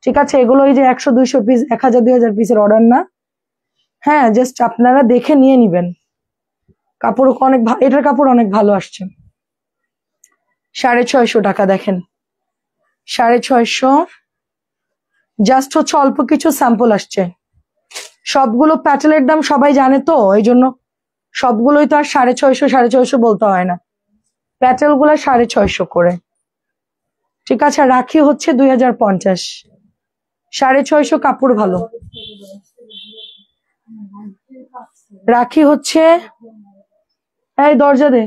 ঠিক আছে? এগুলো এই যে 100-200 পিস, 1000-2000 পিসের অর্ডার না। হ্যাঁ, জাস্ট আপনারা দেখে নিয়ে নিবেন। কাপড় অনেক এটার কাপড় অনেক ভালো আসছে। 650 টাকা, দেখেন 650। জাস্ট হচ্ছে অল্প কিছু স্যাম্পল আসছে, সবগুলো প্যাটেলের দাম সবাই জানে তো, এই জন্য সবগুলোই তো আর 650 বলতে হয় না, প্যাটেল গুলা 650 করে, ঠিক আছে? রাখি হচ্ছে 2050, 650 কাপড় ভালো। রাখি হচ্ছে, এই দরজা দে,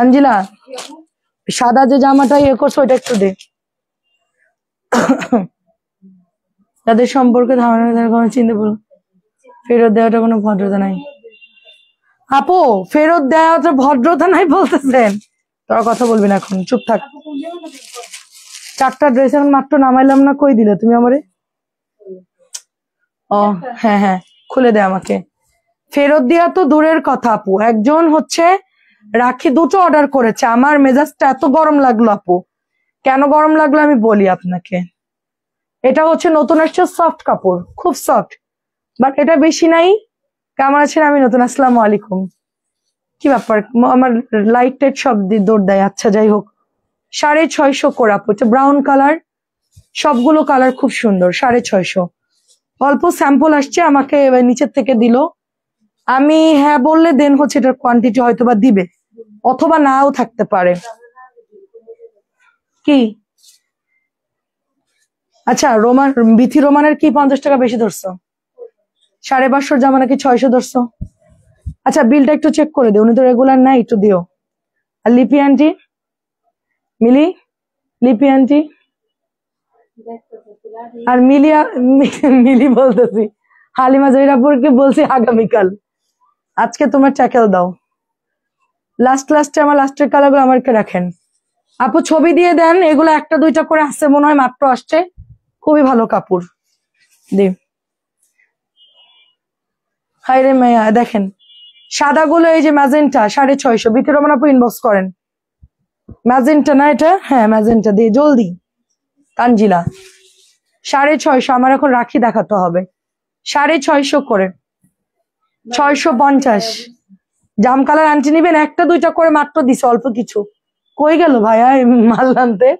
আঞ্জিলা সাদা যে জামাটা ইয়ে করছো ওইটা একটু দে। তাদের সম্পর্কে ধারণা কোনো চিন্তা করো, ফেরত দেওয়াটা কোনো ভদ্রতা নাই। আপু ফেরত দেওয়াটা ভদ্রতা নাই বলতেছেন? তোরা কথা বলবি না এখন, চুপ থাক। 4টা ড্রেস এখন মাত্র নামাইলাম না, কই দিলে তুমি আমারে? ও হ্যাঁ হ্যাঁ, খুলে দে আমাকে। ফেরত দেওয়া তো দূরের কথা আপু, একজন হচ্ছে রাখি 2টো অর্ডার করেছে, আমার মেজাজটা এত গরম লাগলো আপু। কেন গরম লাগলো আমি বলি আপনাকে। এটা হচ্ছে নতুন আসছে, সফট কাপড়, খুব সফট, বাট এটা বেশি নাই। কেমন আছেন? আমি নতুন, আসসালামু আলাইকুম। কি ব্যাপার, আমার লাইট টাইট সব দৌড় দেয়। আচ্ছা যাই হোক, 650 করে আপু, এটা ব্রাউন কালার, সবগুলো কালার খুব সুন্দর। 650, অল্প স্যাম্পল আসছে, আমাকে নিচের থেকে দিল। আমি হ্যাঁ বললে দেন হচ্ছে এটার কোয়ান্টিটি হয়তো বা দিবে, অথবা নাও থাকতে পারে। কি আচ্ছা, রোমান বিথি রোমানের কি 50 টাকা বেশি ধরছো? 550 জামা নাকি 600 ধরছো? আচ্ছা বিলটা একটু চেক করে দিও, উনি তো রেগুলার নাই, একটু দিও। আর লিপি আন্টি, মিলি, লিপি আন্টি আর মিলি বলতেছি, হালিমা জহিরাপুরকে বলছি আগামীকাল। আজকে তোমার ট্যাকেল দাও, লাস্টে আমার লাস্টের কালারগুলো আমাকে রাখেন। আপু ছবি দিয়ে দেন, এগুলো 1-2টা করে আসছে মনে হয়, মাত্র আসছে, খুবই ভালো কাপড়। দি হাই রে মাইয়া, দেখেন সাদাগুলো, এই যে ম্যাজেন্টা 650, বিথি রমন আপু ইনবক্স করেন। ম্যাজেন্টা না এটা? হ্যাঁ ম্যাজেন্টা, দিয়ে জলদি। কাঞ্জিলা 650, আমার এখন রাখি দেখাতে হবে। 650 করে, 650। জাম কালার আন্টি নিবেন? একটা দুইটা করে মাত্র দিছে, অল্প কিছু। কই গেল ভাইয়া মাল আনতে?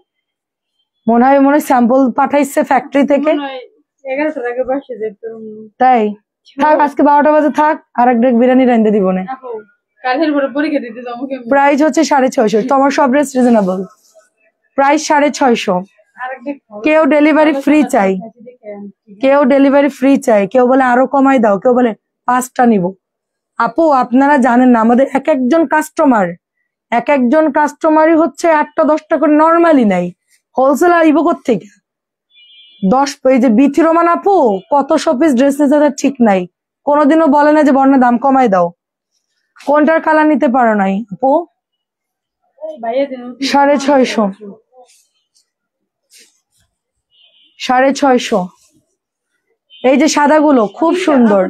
মনে হয় স্যাম্পল পাঠাইছে ফ্যাক্টরি থেকে। 11টার আগে বাসে যেতে তাই থাক, আজকে 12টা বাজে থাক, আর এক ডেক বিরিয়ানি রাইন্দে দিব না। কালকের পরে পরীক্ষা দিতে যাবো কেমন? প্রাইস হচ্ছে 650। তোমার সব ড্রেস রিজনেবল, প্রাইস 650। কেউ ডেলিভারি ফ্রি চাই, কেউ ডেলিভারি ফ্রি চাই, কেউ বলে আরো কমাই দাও, কেউ বলে 5টা নিব। আপু আপনারা জানেন না, আমাদের এক একজন কাস্টমারই হচ্ছে 8টা 10টা করে নর্মালি নাই, হোলসেলার আইব থেকে 10। এই যে বিথি রোমান আপু কত পিস ড্রেস নিতে ঠিক নাই, কোনোদিনও বলে না যে বর্ণা দাম কমাই দাও। কোনটার কালার নিতে পারো নাই আপু? 650, 650। এই যে সাদাগুলো খুব সুন্দর।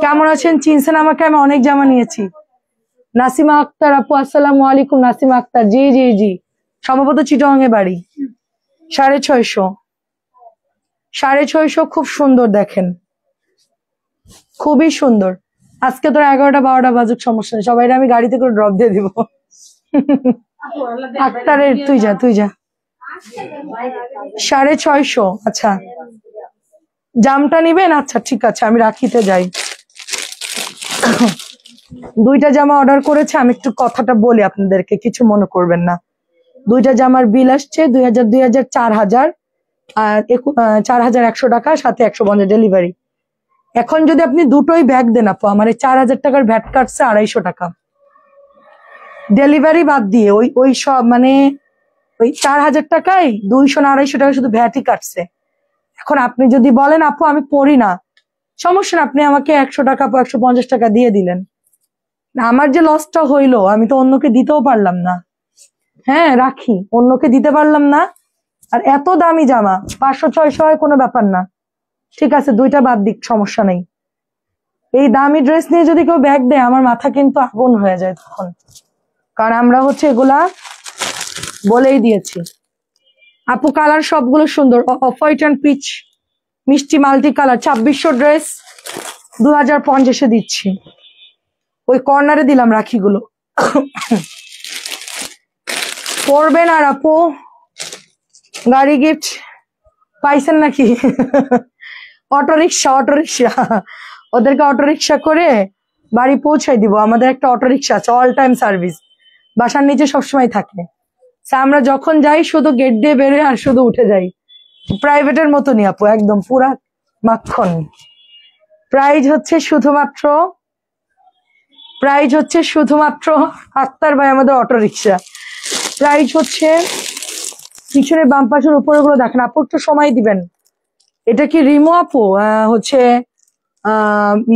কেমন আছেন? চিনছেন আমাকে? আমি অনেক জামা নিয়েছি। নাসিমা আক্তার আপু, আসসালামু আলাইকুম। নাসিমা আক্তার, জি জি জি, সম্ভবত চিটং এ বাড়ি। 650, 650 খুব সুন্দর, দেখেন খুবই সুন্দর। আজকে তোর 11টা 12টা বাজুক, সমস্যা নেই, সবাই আমি গাড়িতে করে ড্রপ দিয়ে দিব। আক্তারের তুই যা 650। আচ্ছা জামটা নিবেন? আচ্ছা ঠিক আছে, আমি রাখিতে যাই। 2টা জামা অর্ডার করেছে, আমি একটু কথাটা বলি আপনাদেরকে, কিছু মনে করবেন না। 2টা জামার বিল আসছে 2000, 2000, 4000 আর 4100 টাকা, সাথে 150 ডেলিভারি। এখন যদি আপনি দুটোই ব্যাগ দেন আপু, আমার এই 4000 টাকার ভ্যাট কাটছে 250 টাকা ডেলিভারি বাদ দিয়ে। ওই সব মানে ওই 4000 টাকায় 200 না 250 টাকা শুধু ভ্যাটই কাটছে। এখন আপনি যদি বলেন আপু আমি পড়ি না, সমস্যা না, আপনি আমাকে 100 টাকা 150 টাকা দিয়ে দিলেন, আমার যে লসটা হইলো, আমি তো অন্যকে দিতেও পারলাম না। হ্যাঁ রাখি, অন্যকে দিতে পারলাম না। আর এত দামি জামা 500-600 হয় কোনো ব্যাপার না, ঠিক আছে 2টা বাদ দিক, সমস্যা নেই। এই দামি ড্রেস নিয়ে যদি কেউ ব্যাগ দেয়, আমার মাথা কিন্তু আগুন হয়ে যায় তখন, কারণ আমরা হচ্ছে এগুলা বলেই দিয়েছি। আপু কালার সবগুলো সুন্দর, অফ হোয়াইট অ্যান্ড পিচ মিষ্টি মাল্টি কালার। 2600 ড্রেস 2050 দিচ্ছি, ওই কর্নারে দিলাম রাখিগুলো। পরবেন। আর আপু গাড়ি গিফট পাইছেন নাকি? অটোরিকশা, ওদেরকে অটোরিকশা করে বাড়ি পৌঁছাই দিব। আমাদের একটা অটোরিকশা আছে, অল টাইম সার্ভিস, বাসার নিচে সবসময় থাকে। আমরা যখন যাই শুধু গেট দিয়ে বেরোয় আর শুধু উঠে যাই, প্রাইভেটের মতনই আপু, একদম পুরা মাখন। প্রাইজ হচ্ছে শুধুমাত্র আক্তার ভাই আমাদের অটোরিকশা। প্রাইজ হচ্ছে পিছনে বাম পাশের উপরে গুলো দেখেন আপু, একটু সময় দিবেন। এটা কি রিমো আপু? হচ্ছে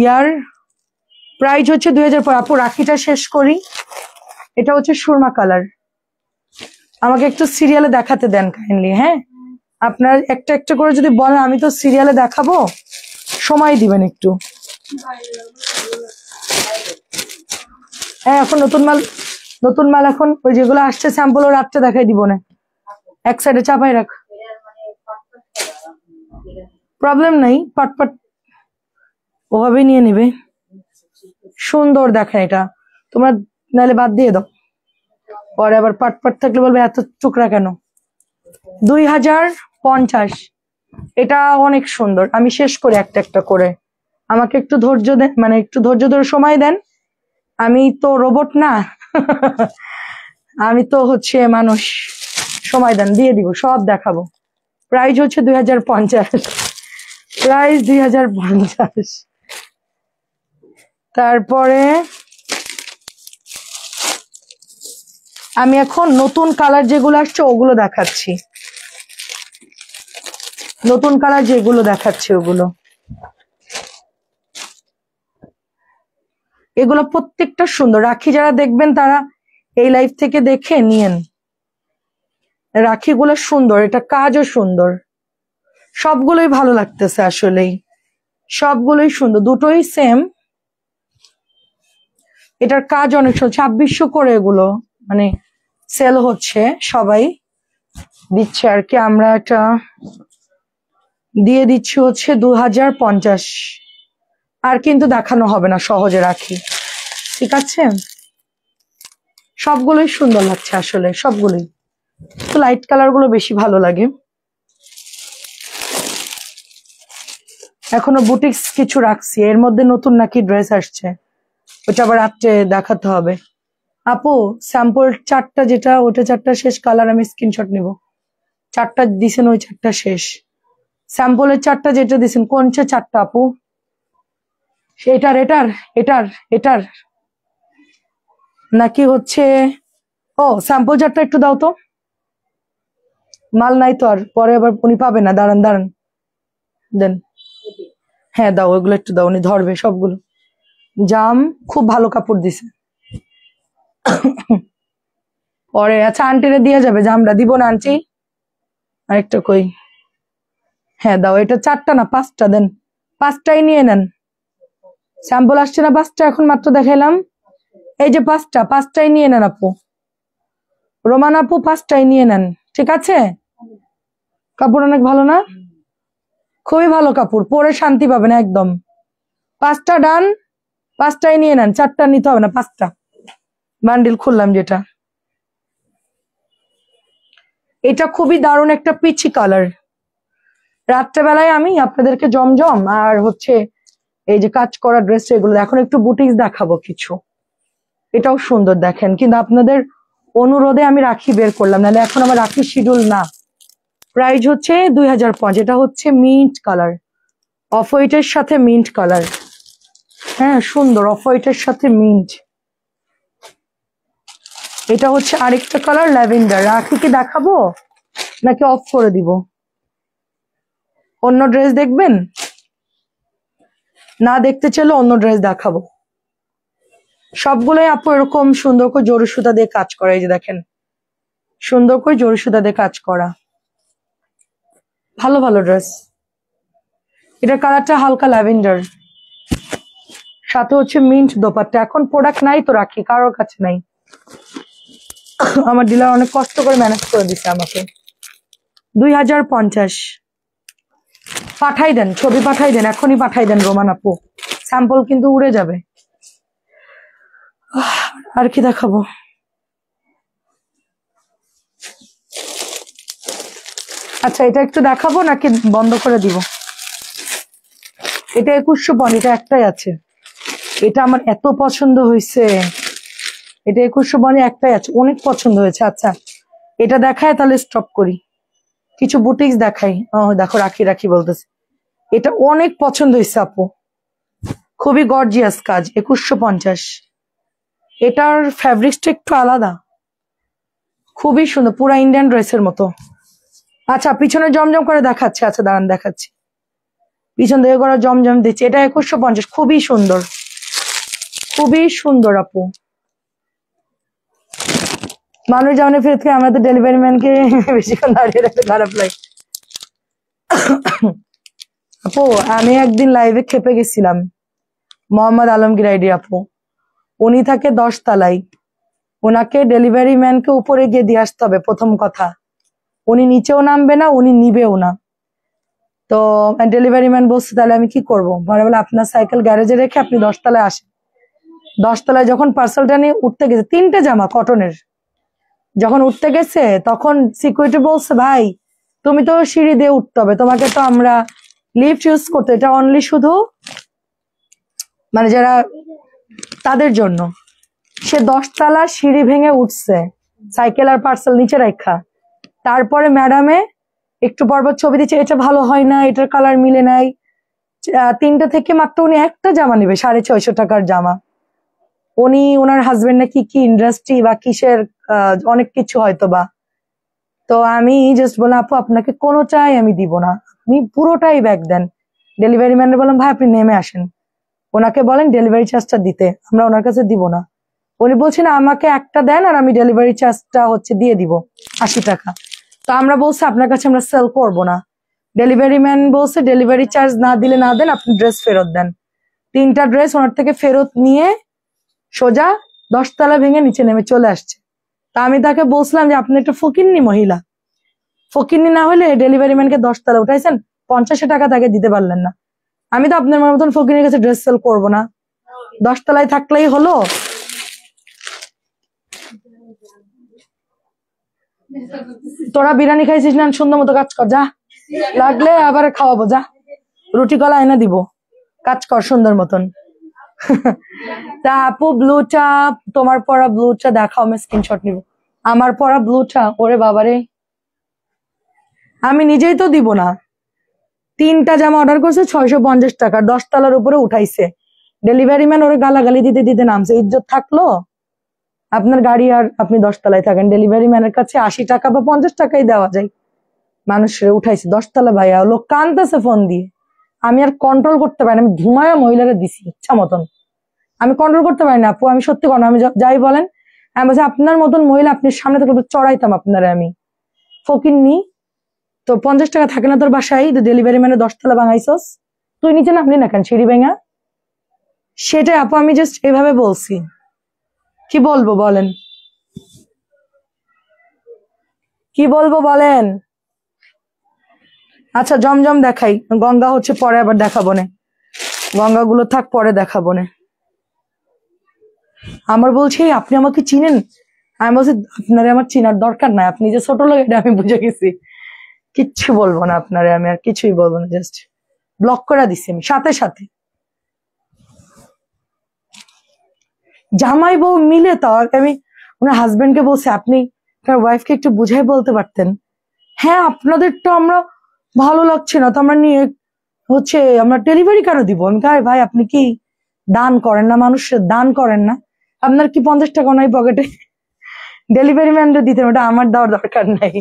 ইয়ার প্রাইস হচ্ছে 2000 পর। আপু রাখিটা শেষ করি। এটা হচ্ছে সুরমা কালার, আমাকে একটু সিরিয়ালে দেখাতে দেন কাইন্ডলি। হ্যাঁ আপনার একটা একটা করে যদি বলেন, আমি তো সিরিয়ালে দেখাবো, সময় দিবেন একটু। হ্যাঁ এখন নতুন মাল এখন ওই যেগুলো আসছে স্যাম্পল, ও রাত্রে দেখাই দিব না, এক সাইডে চাপাই রাখ, প্রবলেম নাই, পাটপাট ওভাবে নিয়ে নেবে। সুন্দর দেখেন এটা, তোমরা নাহলে বাদ দিয়ে দাও, পরে আবার পাটপাট থাকলে বলবে এত টুকরা কেন। 2050, এটা অনেক সুন্দর। আমি শেষ করি একটা একটা করে, আমাকে একটু ধৈর্য দেন, মানে একটু ধৈর্য ধরে সময় দেন, আমি তো রোবট না। আমি তো হচ্ছে মানুষ, সময় দেন, দিয়ে দিব, সব দেখাবো। প্রাইস হচ্ছে 2050, প্রাইস 2050। তারপরে আমি এখন নতুন কালার যেগুলো আসছে ওগুলো দেখাচ্ছি, নতুন কালার যেগুলো দেখাচ্ছি ওগুলো, এগুলো প্রত্যেকটা সুন্দর। রাখি যারা দেখবেন তারা এই লাইভ থেকে দেখে নিয়েন, রাখিগুলো সুন্দর, এটা কাজও সুন্দর, সবগুলোই ভালো লাগতেছে, আসলেই সবগুলোই সুন্দর, দুটোই সেম। এটার কাজ অনেক সুন্দর, 2600 করে এগুলো মানে সেল হচ্ছে, সবাই দিচ্ছে আর কি। আমরা এটা দিয়ে দিচ্ছি হচ্ছে 2050। আর কিন্তু দেখানো হবে না, সহজে রাখি, ঠিক আছে? সবগুলোই সুন্দর লাগছে আসলে, সবগুলোই। তো লাইট কালার গুলো বেশি ভালো লাগে। এখনো বুটিক্স কিছু রাখছি, এর মধ্যে নতুন নাকি ড্রেস আসছে, ওটা আবার রাত্রে দেখাতে হবে। আপু স্যাম্পল 4টা যেটা, ওটা 4টা শেষ, কালার আমি স্ক্রিনশট নিব। 4টা দিছেন, ওই 4টা শেষ। স্যাম্পলের 4টা যেটা দিছেন, কোন 4টা আপু? এটার এটার এটার এটার নাকি হচ্ছে? ও স্যাম্পল 4টা একটু দাও তো, মাল নাই তো আর, পরে আবার উনি পাবে না। দাঁড়ান দাঁড়ান, দেন। হ্যাঁ দাও, ওইগুলো একটু দাও, উনি ধরবে সবগুলো। জাম খুব ভালো কাপড় দিছে। পরে আচ্ছা আন্টিরে দিয়ে যাবে জামটা, দিব না আন্টি? আরেকটা কই? হ্যাঁ দাও, এটা 4টা না 5টা, দেন 5টাই নিয়ে নেন। স্যাম্পল আসছে না 5টা, এখন মাত্র দেখাইলাম। এই যে 5টাই নিয়ে নেন আপু, রোমান আপু 5টাই নিয়ে নেন, ঠিক আছে? কাপড় অনেক ভালো না? খুবই ভালো কাপড়, পরে শান্তি পাবেন একদম। 5টা ডান, 5টাই নিয়ে নেন, 4টা নিতে হবে না, 5টা। বান্ডিল খুললাম যেটা, এটা খুবই দারুণ একটা পিচি কালার। রাত্রেবেলায় আমি আপনাদেরকে জমজম আর হচ্ছে এই যে কাজ করা ড্রেস, এগুলো এখন একটু বুটিক্স দেখাবো কিছু। এটাও সুন্দর দেখেন, কিন্তু আপনাদের অনুরোধে আমি রাখি বের করলাম, নাহলে এখন আমার রাখি শিডিউল না। প্রাইস হচ্ছে 2005। এটা হচ্ছে মিন্ট কালার, অফ হোয়াইটের সাথে মিন্ট কালার। হ্যাঁ সুন্দর, অফ হোয়াইটের সাথে মিন্ট। এটা হচ্ছে আরেকটা কালার ল্যাভেন্ডার। রাখি কি দেখাবো নাকি অফ করে দিব? অন্য ড্রেস দেখবেন? না দেখতে চাইলে অন্য ড্রেস দেখাবো। সবগুলোই আপু এরকম সুন্দর করে জরি সুতা দিয়ে কাজ করা, এই যে দেখেন, সুন্দর করে জরি সুতা দিয়ে কাজ করা, ভালো ভালো ড্রেস। এটার কালারটা হালকা ল্যাভেন্ডার, সাথে হচ্ছে মিন্ট দোপাট্টা। এখন প্রোডাক্ট নাই তো রাখি, কারোর কাছে নাই। আমার ডিলার অনেক কষ্ট করে ম্যানেজ করে দিচ্ছে আমাকে। 2050। পাঠাই দেন, ছবি পাঠাই দেন, এখনই পাঠাই দেন রোমান আপু, স্যাম্পল কিন্তু উড়ে যাবে। আর কি দেখাবো? আচ্ছা এটা একটু দেখাবো নাকি বন্ধ করে দিব? এটা 2150, এটা একটাই আছে। এটা আমার এত পছন্দ হয়েছে, এটা 2150 একটাই আছে, অনেক পছন্দ হয়েছে। আচ্ছা এটা দেখায় তাহলে স্টপ করি, কিছু বুটিক্স দেখাই। ও দেখো, রাখি রাখি বলতেছে, এটা অনেক পছন্দ হয়েছে আপু, খুবই গর্জিয়াস কাজ। 2150। এটার ফ্যাব্রিক্সটা একটু আলাদা, খুবই সুন্দর, পুরা ইন্ডিয়ান ড্রেসের মতো। আচ্ছা পিছনে জমজম করে দেখাচ্ছে, আচ্ছা দাঁড়ান দেখাচ্ছি, পিছন থেকে করা জমজম দিচ্ছে। এটা 2150, খুবই সুন্দর, খুবই সুন্দর আপু। মানুষ যেমন ফেরত থেকে, আমরা তো ডেলিভারি ম্যানকে বেশিক্ষণ দাঁড়িয়ে রাখতে খারাপ লাগে। আপু আমি একদিন লাইভে খেপে গেছিলাম, মোহাম্মদ আলমগীর আইডি আপু, উনি থাকে 10 তলায়, ওনাকে ডেলিভারি ম্যানকে উপরে গিয়ে দিয়ে আসতে হবে প্রথম কথা, উনি নিচেও নামবে না, উনি নিবেও না। তো ডেলিভারি ম্যান বলছে তাহলে আমি কি করবো? বলে আপনার সাইকেল গ্যারেজে রেখে আপনি 10 তলায় আসেন। 10 তলায় যখন পার্সেলটা নিয়ে উঠতে গেছে, 3টে জামা কটনের, যখন উঠতে গেছে তখন সিকিউরিটি বলছে ভাই তুমি তো সিঁড়ি দিয়ে উঠতে হবে, তোমাকে তো আমরা লিফট ইউজ করতে, এটা অনলি শুধু মানে যারা তাদের জন্য। সে 10 তলা সিঁড়ি ভেঙে উঠছে, সাইকেল আর পার্সেল নিচে রাখা। তারপরে ম্যাডামে একটু পরপর ছবি দিচ্ছে, এটা ভালো হয় না, এটার কালার মিলে নাই। 3টে থেকে মাত্র উনি একটা জামা নেবে, 650 টাকার জামা। উনি ওনার হাজবেন্ড নাকি কি ইন্ডাস্ট্রি বা কিসের অনেক কিছু হয়তো বা। তো আমি জাস্ট বললাম আপু আপনাকে কোনোটাই আমি দিব না, আপনি পুরোটাই ব্যাগ দেন। ডেলিভারি ম্যানের বললাম ভাই আপনি নেমে আসেন, ওনাকে বলেন ডেলিভারি চার্জটা দিতে, আমরা ওনার কাছে দিব না। উনি বলছেন আমাকে একটা দেন আর আমি ডেলিভারি চার্জটা হচ্ছে দিয়ে দিব 80 টাকা। তো আমরা বলছি আপনার কাছে আমরা সেল করব না। ডেলিভারি ম্যান বলছে ডেলিভারি চার্জ না দিলে না দেন, আপনি ড্রেস ফেরত দেন। 3টা ড্রেস ওনার থেকে ফেরত নিয়ে সোজা 10 তলা ভেঙে নিচে নেমে চলে আসছে। তা আমি তাকে বলছিলাম যে আপনি একটা ফকিন্নি মহিলা, ফকিন্নি না হলে ডেলিভারি ম্যানকে 10 তলা উঠাইছেন, 50 টাকা তাকে দিতে পারলেন না। আমি তো আপনার মতন ফকিরের কাছে ড্রেস সেল করবো না, 10 তলায় থাকলেই হলো। তোরা বিরিয়ানি খাইছিস না, সুন্দর মতো কাজ কর যা, লাগলে আবার খাওয়াবো যা, রুটি কলা এনে দিব, কাজ কর সুন্দর মতন। তা আপু ব্লুটা, তোমার পরা ব্লুটা দেখাও, আমি স্ক্রিনশট নিব। আমার পরা ব্লুটা, ওরে বাবারে, আমি নিজেই তো দিব না। 3টা জামা অর্ডার করছে 650 টাকা, 10 তলার উপরে উঠাইছে। ডেলিভারি ম্যান ওরে গালাগালি দিতে দিতে নামছে। ইজ্জত থাকলো আপনার গাড়ি, আর আপনি 10 তলায় থাকেন, ডেলিভারি ম্যানের কাছে 80 টাকা বা 50 টাকাই দেওয়া যায়। মানুষের উঠাইছে 10 তলা, ভাইয়া লোক কানতেছে ফোন দিয়ে। আমি আর কন্ট্রোল করতে পারি না, আমি ঘুমায়া মহিলারা দিছি ইচ্ছা মতন, আমি কন্ট্রোল করতে পারি না আপু, আমি সত্যি কোনো, আমি যাই বলেন। আমি বলছি আপনার মতন মহিলা আপনি সামনে থেকে চড়াইতাম আপনারা, আমি ফকির নি তো। 50 টাকা থাকে না তোর বাসায়, ডেলিভারি ম্যানে 10 তলা ভাঙাইছস, তুই নিচে নামলি না কেন সিঁড়ি ভেঙা? সেটাই আপু, আমি জাস্ট এভাবে বলছি, কি বলবো বলেন, কি বলবো বলেন। আচ্ছা জমজম দেখাই, গঙ্গা হচ্ছে পরে আবার দেখাবো না, গঙ্গা গুলো থাক পরে দেখাবো না। আমার বলছি আপনি আমাকে চিনেন, আমি বলছি আপনারে আমার চিনার দরকার নাই, আপনি যে ছোট লোক এটা আমি বুঝে গেছি, কিচ্ছু বলবো না আপনারে, আমি আর কিছুই বলবো না, জাস্ট ব্লক করে দিছি আমি সাথে সাথে। জামাই বউ মিলে, তো আমি ওনার হাজবেন্ডকে বলছি আপনি আপনার ওয়াইফকে একটু বুঝাই বলতে পারতেন। হ্যাঁ আপনাদের তো আমরা ভালো লাগছে না তো আমরা নিয়ে হচ্ছে আমরা ডেলিভারি কেন দিব। আমি কই ভাই আপনি কি দান করেন না, মানুষের দান করেন না? আপনার কি 50 টাকা নাই পকেটে? ডেলিভারি ম্যানরা দিতেন, ওটা আমার দেওয়ার দরকার নাই।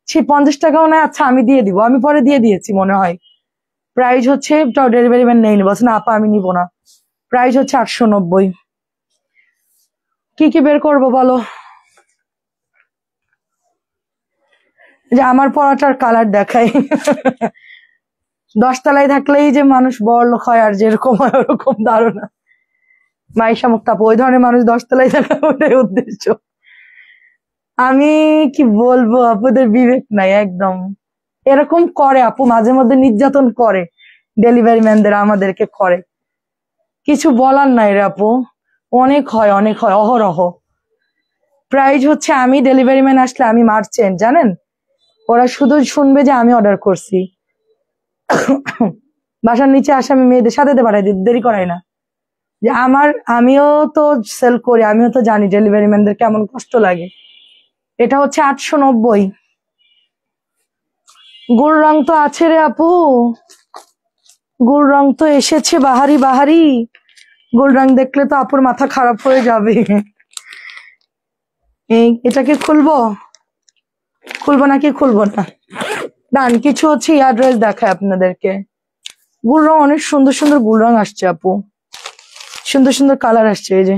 সে 50 টাকাও নাই, আচ্ছা আমি দিয়ে দিব, আমি পরে দিয়ে দিয়েছি মনে হয়। প্রাইস হচ্ছে, ডেলিভারি ম্যান নেই, বলছে না আপা আমি নিব না, প্রাইস হচ্ছে 890। কি কি বের করবো বলো? যে আমার পড়াটার কালার দেখাই। 10 তলায় থাকলেই যে মানুষ বড়লোক হয় আর যেরকম হয় ওরকম ধারণা। মাইশা মুক্তাপু ওই ধরনের মানুষ 10 তলায় থাকা, ওটাই উদ্দেশ্য। আমি কি বলবো, আপুদের বিবেক নাই একদম, এরকম করে আপু, মাঝে মধ্যে নির্যাতন করে ডেলিভারি ম্যানদের, আমাদেরকে করে, কিছু বলার নাই রে আপু, অনেক হয় অনেক হয়, অহরহ। প্রাইস হচ্ছে, আমি ডেলিভারি ম্যান আসলে আমি মার্চেন্ট জানেন, ওরা শুধু শুনবে যে আমি অর্ডার করছি, বাসার নিচে আসে আমি মেয়েদের সাথে পাঠাই দিই, দেরি করাই না। যে আমিও তো সেল করি, আমিও তো জানি ডেলিভারি ম্যানদের কেমন কষ্ট লাগে। এটা হচ্ছে 890। গুল রং তো আছে রে আপু, গুল রং তো এসেছে বাহারি বাহারি, গুল রং দেখলে তো আপুর মাথা খারাপ হয়ে যাবে। এটাকে খুলবো, খুলবো নাকি খুলবো না? ডান, কিছু হচ্ছে এয়ারড্রেস দেখায় আপনাদেরকে। গুল রং অনেক সুন্দর সুন্দর গুল রং আসছে আপু, সুন্দর সুন্দর কালার আসছে, এই যে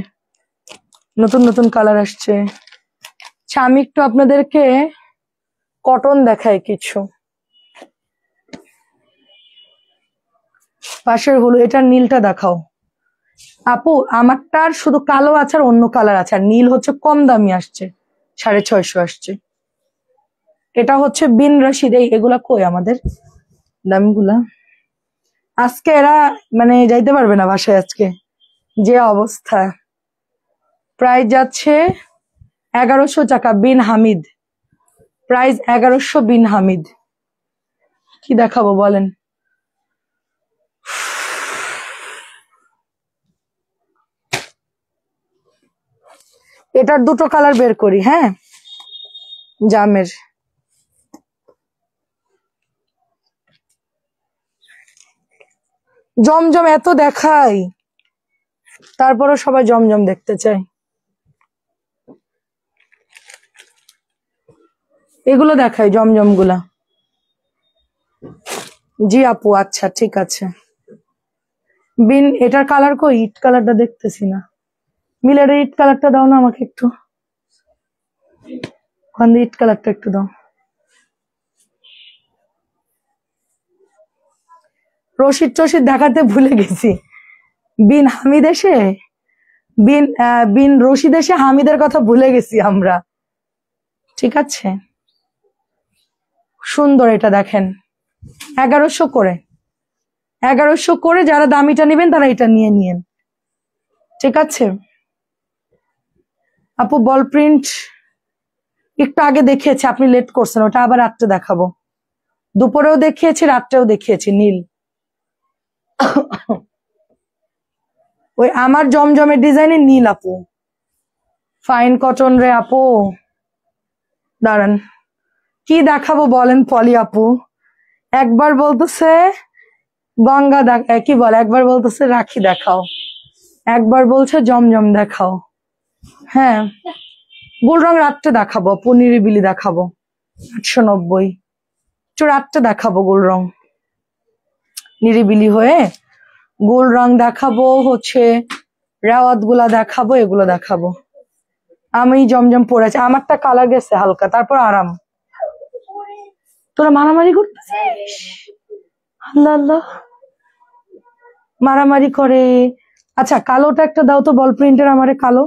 নতুন নতুন কালার আসছে। আচ্ছা আমি একটু আপনাদেরকে কটন দেখাই কিছু, পাশের হলো, এটার নীলটা দেখাও আপু। আমারটার শুধু কালো আছে আর অন্য কালার আছে, আর নীল হচ্ছে কম দামি আসছে, 650 আসছে। এটা হচ্ছে বিন রশিদ, এগুলা কই আমাদের দামিগুলা? আজকে এরা মানে যাইতে পারবে না বাসায়, আজকে যে অবস্থা। প্রাইস যাচ্ছে 1100 টাকা, বিন হামিদ, প্রাইস 1100 বিন হামিদ। কি দেখাবো বলেন? এটার দুটো কালার বের করি, হ্যাঁ জামের, জমজম এত দেখাই তারপরও সবাই জমজম দেখতে চায়। এগুলো দেখাই জমজম গুলা। জি আপু আচ্ছা ঠিক আছে। বিন এটার কালার কই? ইট কালারটা দেখতেছি না, মিলের ইট কালারটা দাও না আমাকে একটু, ওখান ইট কালারটা একটু দাও। রশিদ টশিদ দেখাতে ভুলে গেছি। বিন হামিদ এসে বিন রশিদ এসে হামিদের কথা ভুলে গেছি আমরা। ঠিক আছে, সুন্দর, এটা দেখেন 1100 করে, 1100 করে যারা দামিটা নেবেন তারা এটা নিয়ে নিয়েন, ঠিক আছে আপু? বল প্রিন্ট একটু আগে দেখিয়েছি, আপনি লেট করছেন, ওটা আবার রাত্রে দেখাবো। দুপুরেও দেখিয়েছি, রাত্রেও দেখিয়েছি নীল। ওই আমার জমজমের ডিজাইনে নীল আপু, ফাইন কটন রে আপু। দাঁড়ান কি দেখাবো বলেন পলি আপু? একবার বলতেছে গঙ্গা কি বলে, একবার বলতেছে রাখি দেখাও, একবার বলছে জমজম দেখাও। হ্যাঁ গোল রং রাত্রে দেখাবো আপু, নিরিবিলি দেখাবো 890। একটু রাত্রে দেখাবো গোল রং নিরিবিলি হয়ে, গোল রং দেখাবো, হচ্ছে রেওয়াত গুলা দেখাবো, এগুলো দেখাবো। আমি জমজম পরেছি, আমারটা কালার গেছে হালকা, তারপর আরাম। তোরা মারামারি করতেছিস? আল্লাহ আল্লাহ, মারামারি করে। আচ্ছা কালোটা একটা দাও তো, বল প্রিন্টের আমারে কালো,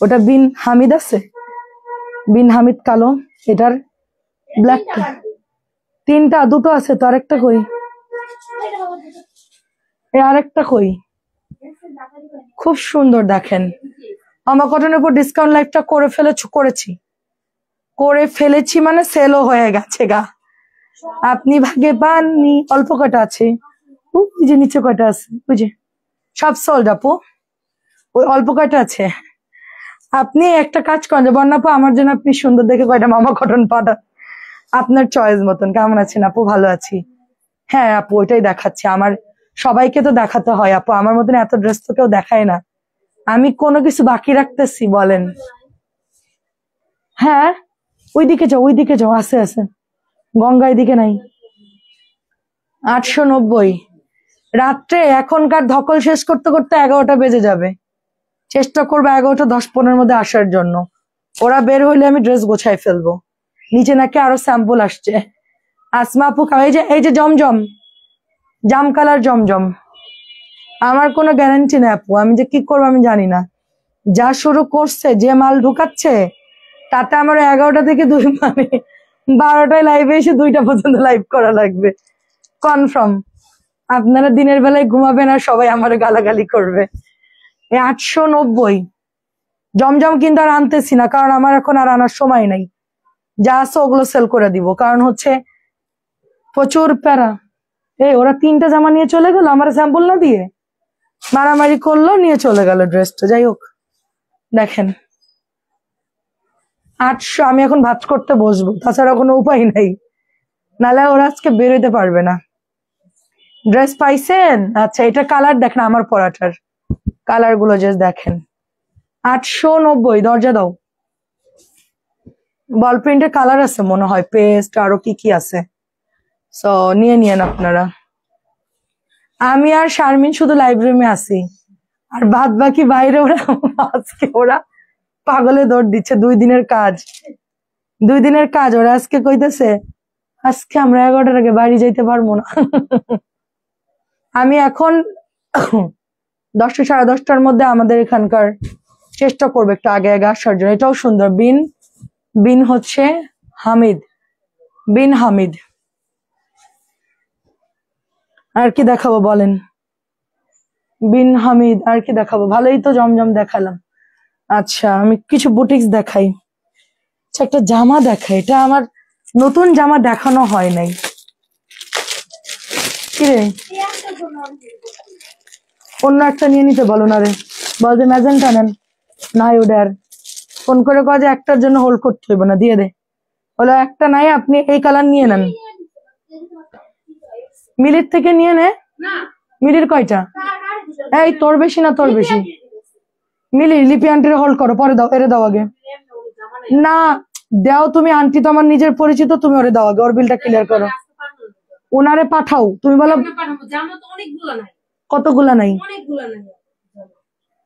ওটা বিন হামিদ আছে, বিন হামিদ কালো। এটার ব্ল্যাক তিনটা, দুটো আছে তো, আরেকটা কই? আরেকটা কই? খুব সুন্দর দেখেন। আমার কটনের উপর ডিসকাউন্ট লাইভটা করে ফেলেছি মানে সেলও হয়ে গেছে গা। আপনি ভাগে পাননি, অল্প কটা আছে, ওই যে নিচে কয়টা আছে, ওই যে সব সোল্ড আপু, ওই অল্প কয়টা আছে। আপনি একটা কাজ করেন যে বন্যাপু, আমার জন্য আপনি সুন্দর দেখে কয়টা মামা কটন পাঠান, আপনার চয়েস মতন। কেমন আছেন আপু? ভালো আছি। হ্যাঁ আপু ওইটাই দেখাচ্ছি, আমার সবাইকে তো দেখাতে হয় আপু, আমার মতন এত ড্রেস তো কেউ দেখায় না। আমি কোনো কিছু বাকি রাখতেছি বলেন? হ্যাঁ ওইদিকে যাও, আছে আছে, গঙ্গা এদিকে নাই। 890 রাত্রে, এখনকার ধকল শেষ করতে করতে 11টা বেজে যাবে। চেষ্টা করবো 11:10-15 মধ্যে আসার জন্য। ওরা বের হইলে আমি ড্রেস গোছাই ফেলবো। নিচে নাকি আরো স্যাম্পল আসছে। আসমা আপু এই যে জমজম, জাম কালার জমজম, আমার কোনো গ্যারান্টি নেই আপু, আমি যে কি করবো আমি জানি না। যা শুরু করছে, যে মাল ঢুকাচ্ছে, তাতে আমার 11টা থেকে 2 মানে 12টায় লাইভে এসে 2টা পর্যন্ত লাইভ করা লাগবে কনফার্ম। আপনারা দিনের বেলায় ঘুমাবেন আর সবাই আমার গালাগালি করবে। 890 জমজম কিন্তু আর আনতেছি না, কারণ আমার এখন আর আনার সময় নাই। যা আছে ওগুলো সেল করে দিব, কারণ হচ্ছে প্রচুর প্যারা। ওরা 3টা জামা নিয়ে চলে গেল, আমার স্যাম্পল না দিয়ে মারামারি করলো, নিয়ে চলে গেল ড্রেসটা। যাই হোক দেখেন 800, আমি এখন ভাজ করতে বসবো, তাছাড়া কোনো উপায় নাই, নাহলে ওরা আজকে বেরোতে পারবে না। ড্রেস পাইছেন? আচ্ছা এটা কালার দেখেন, আমার পরাটার কালার গুলো জাস্ট দেখেন। 890, দরজা দাও। বল প্রিন্টের কালার আছে মনে হয়, পেস্ট আরো কি কি আছে, সো নিয়ে নিয়েন আপনারা। আমি আর শারমিন শুধু লাইব্রেরিতে আছি, আর বাদ বাকি বাইরে ওরা আজকে ওরা পাগলে দৌড় দিচ্ছে। 2 দিনের কাজ ওরা আজকে কইতেছে আজকে আমরা 11টার আগে বাড়ি যাইতে পারবো না। আমি এখন 10টা সাড়ে 10টার মধ্যে আমাদের এখানকার চেষ্টা করবো একটু আগে আগে আসার জন্য। এটাও সুন্দর, বিন হচ্ছে হামিদ, বিন হামিদ। আর কি দেখাবো বলেন? বিন হামিদ আর কি দেখাবো? ভালোই তো জমজম দেখালাম। আচ্ছা আমি কিছু বুটিক্স দেখাই। আচ্ছা একটা জামা দেখাই, এটা আমার নতুন জামা দেখানো হয় নাই। কিরে অন্য একটা নিয়ে নিতে বলো না রে, বল যে ম্যাজেন্টা নেন, নাই ওটার ফোন করে কয় যে একটার জন্য হোল্ড করতে হইব না, দিয়ে দে। বলো একটা নাই, আপনি এই কালার নিয়ে নেন। মিলির থেকে নিয়ে নে। মিলির কয়টা? এই তোর বেশি না তোর বেশি? মিলি লিপি আন্টির হোল্ড করো, পরে দাও, এরে দাও আগে। না দাও তুমি, আন্টি তো আমার নিজের পরিচিত, তুমি ওরে দাও আগে, ওর বিলটা ক্লিয়ার করো। ওনারে পাঠাও, তুমি বলো কতগুলা নাই।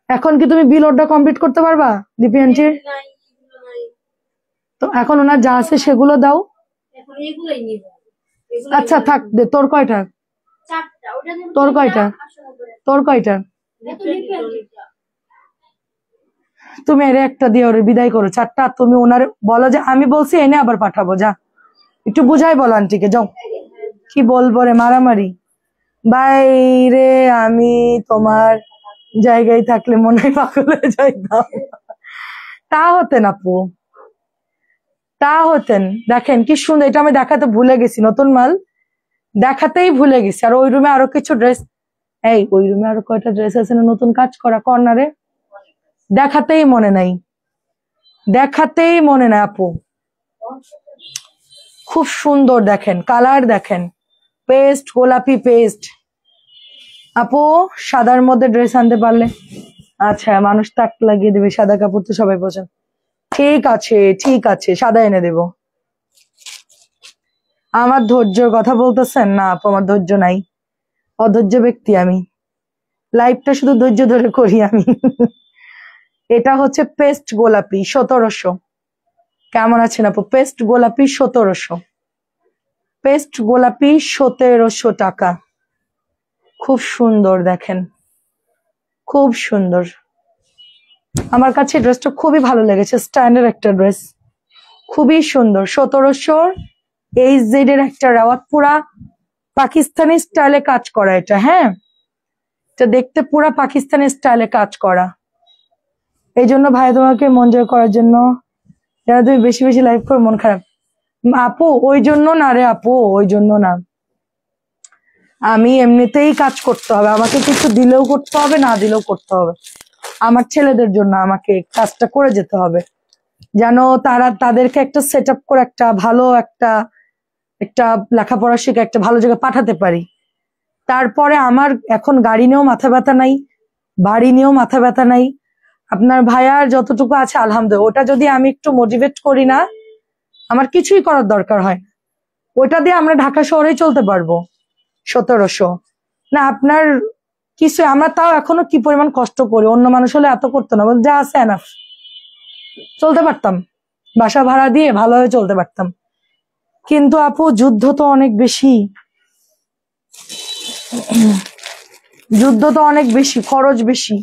এখন কি তুমি বিল অর্ডার কমপ্লিট করতে পারবা লিপি আন্টির? তো এখন ওনার যা আছে সেগুলো দাও। আচ্ছা থাক দে, তোর কয়টা? তোর কয়টা? তোর কয়টা? তুমি এর একটা দিয়ে ওরে বিদায় করো, 4টা। তুমি ওনারে বলো যে আমি বলছি এনে আবার পাঠাবো, যা একটু বুঝাই বলো আন্টিকে, যাও। কি বলবো রে, মারামারি বাইরে আমি তোমার জায়গায় থাকলে মনে হয় পাগল হয়ে যাইতাম। তা হতেন আপু, তা হতেন। দেখেন কি সুন্দর, এটা আমি দেখাতে ভুলে গেছি, নতুন মাল দেখাতেই ভুলে গেছি। আর ওই রুমে আরো কিছু ড্রেস, এই ওই রুমে আরো কয়টা ড্রেস আছে না নতুন কাজ করা কর্নারে, দেখাতেই মনে নাই, দেখাতেই মনে নাই আপু। খুব সুন্দর দেখেন, কালার দেখেন, পেস্ট, গোলাপি পেস্ট। আপু সাদার মধ্যে ড্রেস আনতে পারলে, আচ্ছা মানুষ তাক লাগিয়ে দেবে, সাদা কাপড় তো সবাই পছন্দ। ঠিক আছে ঠিক আছে, সাদা এনে দেব। আমার ধৈর্যের কথা বলতেছেন না আপু, আমার ধৈর্য নাই, অধৈর্য ব্যক্তি আমি, লাইফটা শুধু ধৈর্য ধরে করি আমি। এটা হচ্ছে পেস্ট গোলাপি 1700। কেমন আছেন আপু? পেস্ট গোলাপি 1700, পেস্ট গোলাপি 1700 টাকা। খুব সুন্দর দেখেন, খুব সুন্দর। আমার কাছে ড্রেসটা খুবই ভালো লেগেছে, স্ট্যান্ডার্ড একটা ড্রেস, খুবই সুন্দর। 1700 এইচজেড এর একটা রাওয়াত, পুরা পাকিস্তানি স্টাইলে কাজ করা এটা। হ্যাঁ, এটা দেখতে পুরা পাকিস্তানি স্টাইলে কাজ করা। এই জন্য ভাই তোমাকে মন জয় করার জন্য, যারা তুমি বেশি বেশি লাইভ করো মন খারাপ। আপু ওই জন্য না রে আপু, ওই জন্য না, আমি এমনিতেই কাজ করতে হবে, আমাকে কিছু দিলেও করতে হবে, না দিলেও করতে হবে। আমার ছেলেদের জন্য আমাকে কাজটা করে যেতে হবে, যেন তারা তাদেরকে একটা সেট আপ করে একটা ভালো একটা একটা লেখাপড়া শিখে একটা ভালো জায়গায় পাঠাতে পারি। তারপরে আমার এখন গাড়ি নিয়েও মাথা ব্যথা নাই, বাড়ি নিয়েও মাথা ব্যথা নাই। আপনার ভাইয়ার যতটুকু আছে আলহামদুলিল্লাহ, ওটা যদি আমি একটু মোটিভেট করি না, আমার কিছুই করার দরকার হয় না, ওটা দিয়ে আমরা ঢাকা শহরেই চলতে পারবো। 1700 না আপনার কিছু, আমরা তাও এখনো কি পরিমাণ কষ্ট করি, অন্য মানুষ হলে এত করতো না, যা আছে এনাফ, চলতে পারতাম, বাসা ভাড়া দিয়ে ভালোভাবে চলতে পারতাম। কিন্তু আপু যুদ্ধ তো অনেক বেশি, যুদ্ধ তো অনেক বেশি, খরচ বেশি,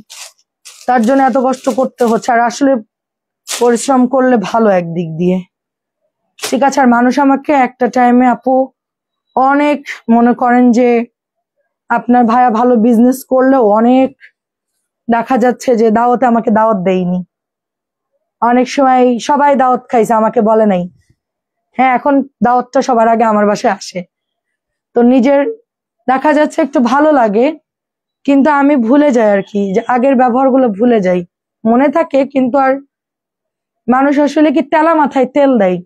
তার জন্য এত কষ্ট করতে হচ্ছে। আর আসলে পরিশ্রম করলে ভালো একদিক দিয়ে, ঠিক আছে। আর মানুষ আমাকে একটা টাইমে আপু অনেক, মনে করেন যে আপনার ভাইয়া ভালো বিজনেস করলেও অনেক দেখা যাচ্ছে যে দাওয়াতে আমাকে দাওয়াত দেয়নি, অনেক সময় সবাই দাওয়াত খাইছে আমাকে বলে নাই। হ্যাঁ, এখন দাওয়াতটা সবার আগে আমার বাসায় আসে, তো নিজের দেখা যাচ্ছে একটু ভালো লাগে, কিন্তু আমি ভুলে যাই আর কি, যে আগের ব্যবহারগুলো ভুলে যাই, মনে থাকে কিন্তু আর মানুষ আসলে কি তেলা মাথায় তেল দেয়,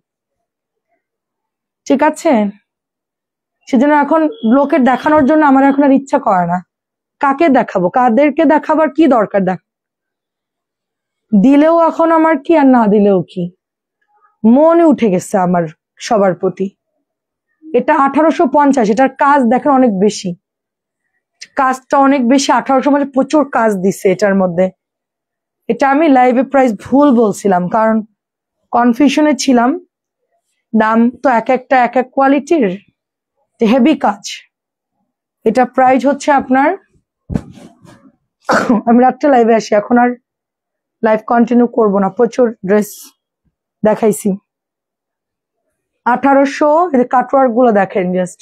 ঠিক আছে। সেজন্য এখন লোকের দেখানোর জন্য আমার এখন আর ইচ্ছা করে না, কাকে দেখাবো, কাদেরকে দেখাবার কি দরকার, দিলেও এখন আমার কি আর না দিলেও কি, মনে উঠে গেছে আমার সবার প্রতি। এটা 1850, এটার কাজ দেখেন অনেক বেশি, কাজটা অনেক বেশি, 1800 মানে প্রচুর কাজ দিছে এটার মধ্যে। এটা আমি লাইভে প্রাইস ভুল বলছিলাম, কারণ কনফিউশনে ছিলাম, দাম তো এক একটা এক এক কোয়ালিটির, হেভি কাজ। এটা প্রাইস হচ্ছে আপনার, আমি রাত্রে লাইভে আসি, এখন আর লাইভ কন্টিনিউ করবো না, প্রচুর ড্রেস দেখাইছি। 1800, কাটওয়ার্ক গুলো দেখেন জাস্ট।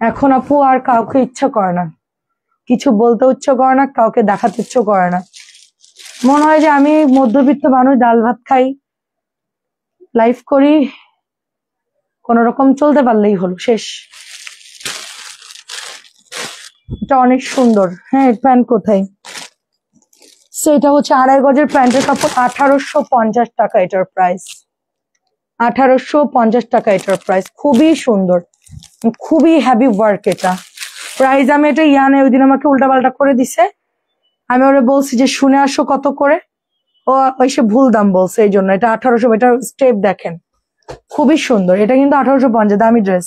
এখন আপু আর কাউকে ইচ্ছা করে না, কিছু বলতে ইচ্ছা করে না, কাউকে দেখাতে ইচ্ছা করে না, মনে হয় যে আমি মধ্যবিত্ত মানুষ, ডাল ভাত খাই, লাইফ করি, কোন রকম চলতে পারলেই হলো, শেষ। এটা অনেক সুন্দর। হ্যাঁ, প্যান্ট কোথায়, সেটা হচ্ছে 2.5 গজের প্যান্টের কাপড়, 1850 টাকা এটার প্রাইস, 1850 টাকা এটার প্রাইস। খুবই সুন্দর, খুবই হেভি ওয়ার্ক এটা। প্রাইস আমি এটা ইয়ানে ওই দিন আমাকে উল্টাপাল্টা করে দিছে, আমি ওরা বলছি যে শুনে আসো কত করে, ও এসে ভুল দাম বলছে, এই জন্য এটা 1800। এটার স্টেপ দেখেন, খুবই সুন্দর, এটা কিন্তু 1850, দামি ড্রেস।